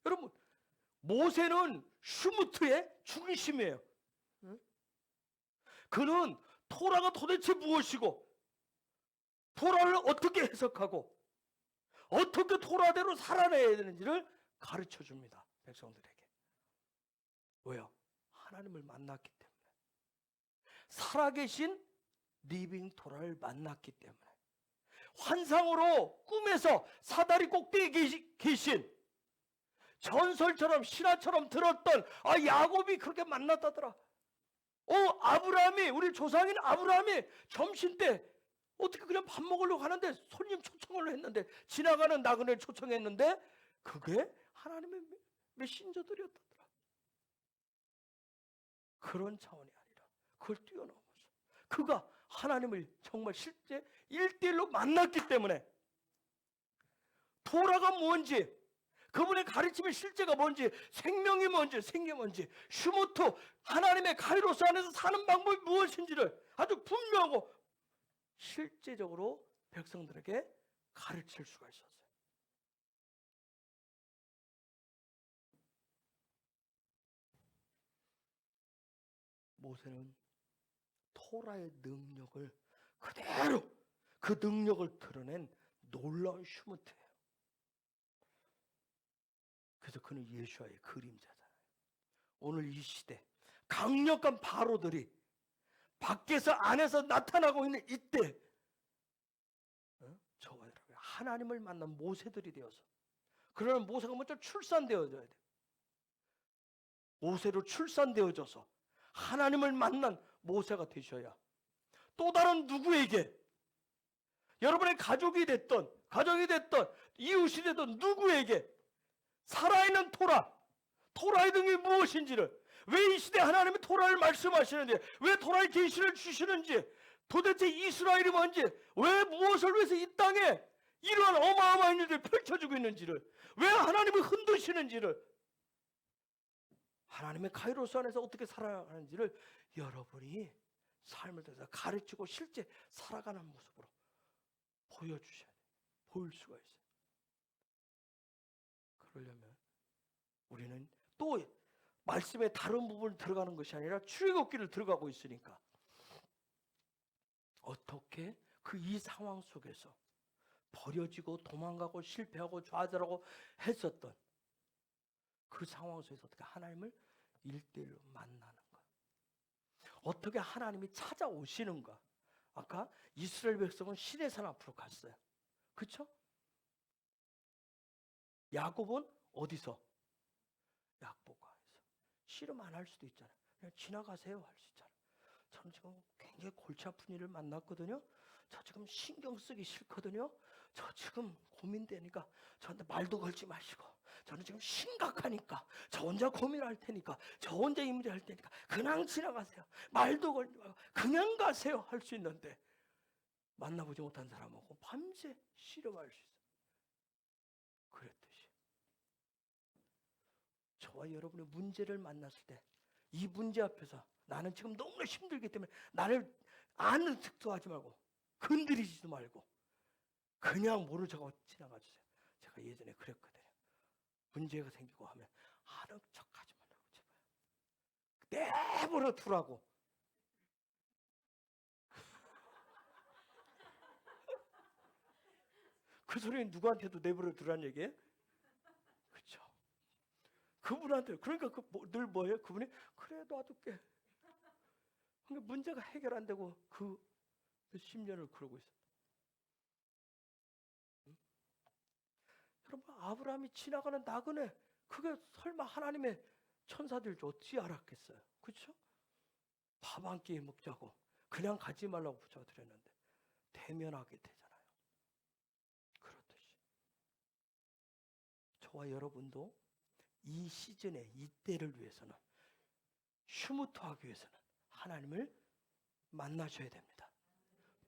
여러분, 모세는 슈무트의 중심이에요. 그는 토라가 도대체 무엇이고, 토라를 어떻게 해석하고, 어떻게 토라대로 살아내야 되는지를 가르쳐 줍니다, 백성들에게. 왜요? 하나님을 만났기 때문에. 살아계신 리빙 토라를 만났기 때문에. 환상으로 꿈에서 사다리 꼭대기에 계신, 전설처럼 신화처럼 들었던 야곱이 그렇게 만났다더라. 아브라함이, 우리 조상인 아브라함이 점심 때 어떻게 그냥 밥 먹으려고 하는데 손님 초청을 했는데, 지나가는 나그네를 초청했는데 그게 하나님의 메신저들이었다더라. 그런 차원이 아니라 그걸 뛰어넘어서 그가 하나님을 정말 실제 1대1로 만났기 때문에, 토라가 뭔지, 그분의 가르침의 실제가 뭔지, 생명이 뭔지, 생기 뭔지, 슈무토, 하나님의 카이로스 안에서 사는 방법이 무엇인지를 아주 분명하고 실제적으로 백성들에게 가르칠 수가 있었어요. 모세는 토라의 능력을 그대로, 그 능력을 드러낸 놀라운 슈무트예요. 그래서 그는 예수와의 그림자잖아요. 오늘 이 시대 강력한 바로들이 밖에서 안에서 나타나고 있는 이때, 저와 여러분 하나님을 만난 모세들이 되어서, 그러나 모세가 먼저 출산되어져야 돼요. 모세로 출산되어져서 하나님을 만난 모세가 되셔야 또 다른 누구에게, 여러분의 가족이 됐던 이웃이 됐던 누구에게 살아있는 토라의 등이 무엇인지를, 왜 이 시대 하나님이 토라를 말씀하시는지, 왜 토라의 계시를 주시는지, 도대체 이스라엘이 뭔지, 왜 무엇을 위해서 이 땅에 이러한 어마어마한 일들을 펼쳐주고 있는지를, 왜 하나님을 흔드시는지를, 하나님의 카이로스 안에서 어떻게 살아가는지를 여러분이 삶을 통해서 가르치고 실제 살아가는 모습으로 보여주셔야 돼요. 보일 수가 있어요. 그러려면 우리는 또 말씀의 다른 부분을 들어가는 것이 아니라 출애굽기를 들어가고 있으니까, 어떻게 이 상황 속에서 버려지고 도망가고 실패하고 좌절하고 했었던 그 상황 속에서 어떻게 하나님을 1대1로 만나는 것. 어떻게 하나님이 찾아오시는가. 아까 이스라엘 백성은 시내산 앞으로 갔어요. 그렇죠? 야곱은 어디서? 약보가에서. 씨름 안 할 수도 있잖아요. 그냥 지나가세요 할 수 있잖아요. 저는 지금 굉장히 골치 아픈 일을 만났거든요. 저 지금 신경 쓰기 싫거든요. 저 지금 고민되니까 저한테 말도 걸지 마시고, 저는 지금 심각하니까 저 혼자 고민할 테니까, 저 혼자 이 문제 할 테니까 그냥 지나가세요. 말도 걸지 말고 그냥 가세요 할 수 있는데, 만나보지 못한 사람하고 밤새 씨름할 수 있어요. 그랬듯이 저와 여러분의 문제를 만났을 때, 이 문제 앞에서 나는 지금 너무나 힘들기 때문에 나를 아는 척도 하지 말고 건드리지도 말고 그냥 모른 척하고 지나가 주세요. 제가 예전에 그랬거든요. 문제가 생기고 하면 아는 척하지 말라고 제발 내버려 두라고. 그 소리는 누구한테도 내버려 두라는 얘기예요? 그렇죠. 그분한테. 그러니까 늘 뭐예요? 그분이 그래 놔둘게. 그러니까 문제가 해결 안 되고 그 10년을 그러고 있어요. 응? 여러분, 아브라함이 지나가는 나그네, 그게 설마 하나님의 천사들 줄 어찌 알았겠어요? 그렇죠? 밥 한 끼 먹자고 그냥 가지 말라고 부탁드렸는데 대면하게 되잖아요. 그렇듯이 저와 여러분도 이 시즌에, 이 때를 위해서는, 휴무트하기 위해서는 하나님을 만나셔야 됩니다.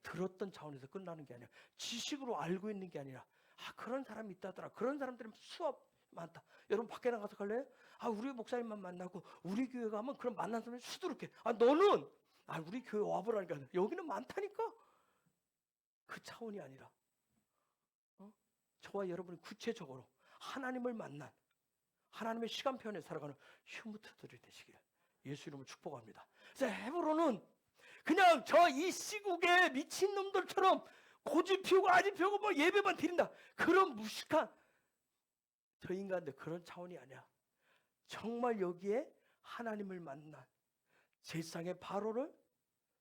들었던 차원에서 끝나는 게 아니라, 지식으로 알고 있는 게 아니라, 그런 사람이 있다더라, 그런 사람들은 수업 많다, 여러분 밖에 나가서 갈래요? 우리 목사님만 만나고 우리 교회 가면 그런 만난 사람이 수두룩해. 너는 우리 교회 와보라니까. 여기는 많다니까. 그 차원이 아니라 저와 여러분이 구체적으로 하나님을 만난, 하나님의 시간표현에 살아가는 휴무트들이 되시기를 예수 이름으로 축복합니다. 그래서 헤브론은 그냥 저 이 시국의 미친놈들처럼 고집 피우고 아집 피우고 뭐 예배만 드린다, 그런 무식한 저 인간들, 그런 차원이 아니야. 정말 여기에 하나님을 만난, 세상의 바로를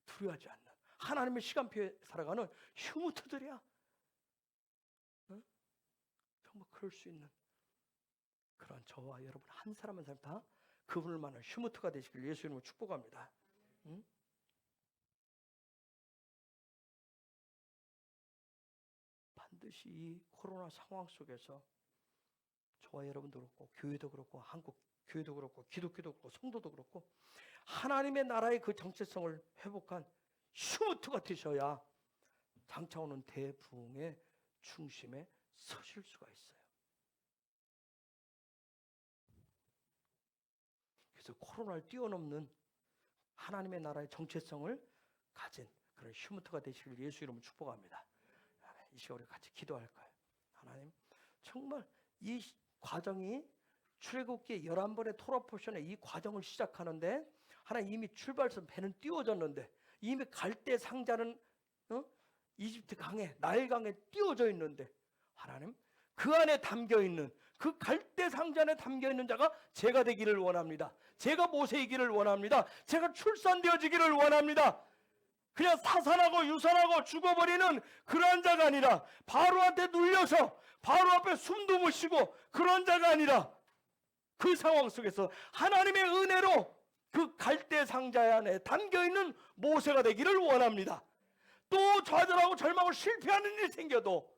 두려워하지 않는, 하나님의 시간표에 살아가는 휴무트들이야. 응? 정말 그럴 수 있는 그런 저와 여러분 한 사람 한 사람 다 그분을 만난 휴무트가 되시길 예수 이름으로 축복합니다. 응? 반드시 이 코로나 상황 속에서 저와 여러분도 그렇고, 교회도 그렇고, 한국 교회도 그렇고, 기독교도 그렇고, 성도도 그렇고, 하나님의 나라의 그 정체성을 회복한 휴무트가 되셔야 장차 오는 대부흥의 중심에 서실 수가 있어요. 그래서 코로나를 뛰어넘는 하나님의 나라의 정체성을 가진 그런 휴무트가 되시길 예수 이름으로 축복합니다. 이 시간 우리 같이 기도할까요? 하나님, 정말 이 과정이 출애굽기 11번의 토라 포션의 이 과정을 시작하는데, 하나님 이미 출발선 배는 띄워졌는데, 이미 갈대 상자는 이집트 강에, 나일 강에 띄워져 있는데, 하나님 그 안에 담겨 있는, 그 갈대 상자 안에 담겨 있는 자가 제가 되기를 원합니다. 제가 모세이기를 원합니다. 제가 출산되어지기를 원합니다. 그냥 사산하고 유산하고 죽어버리는 그런 자가 아니라, 바로한테 눌려서 바로 앞에 숨도 못 쉬고 그런 자가 아니라, 그 상황 속에서 하나님의 은혜로 그 갈대 상자 안에 담겨있는 모세가 되기를 원합니다. 또 좌절하고 절망하고 실패하는 일이 생겨도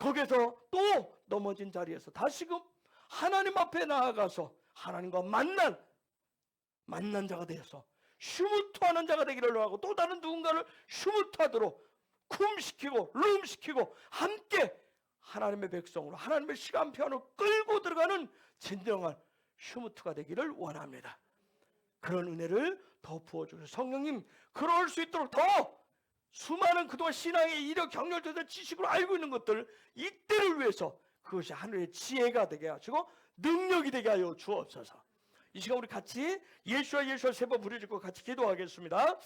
거기서 또 넘어진 자리에서 다시금 하나님 앞에 나아가서 하나님과 만난 자가 되어서 휴무트하는 자가 되기를 원하고, 또 다른 누군가를 휴무트하도록 쿰시키고 룸시키고 함께 하나님의 백성으로, 하나님의 시간표 안으로 끌고 들어가는 진정한 휴무트가 되기를 원합니다. 그런 은혜를 더 부어주세요. 성령님, 그럴 수 있도록 더 수많은 그동안 신앙의 이력, 경력들을 지식으로 알고 있는 것들, 이때를 위해서 그것이 하늘의 지혜가 되게 하시고 능력이 되게 하여 주옵소서. 이 시간 우리 같이 예수와 예수와 세 번 부르짖고 같이 기도하겠습니다.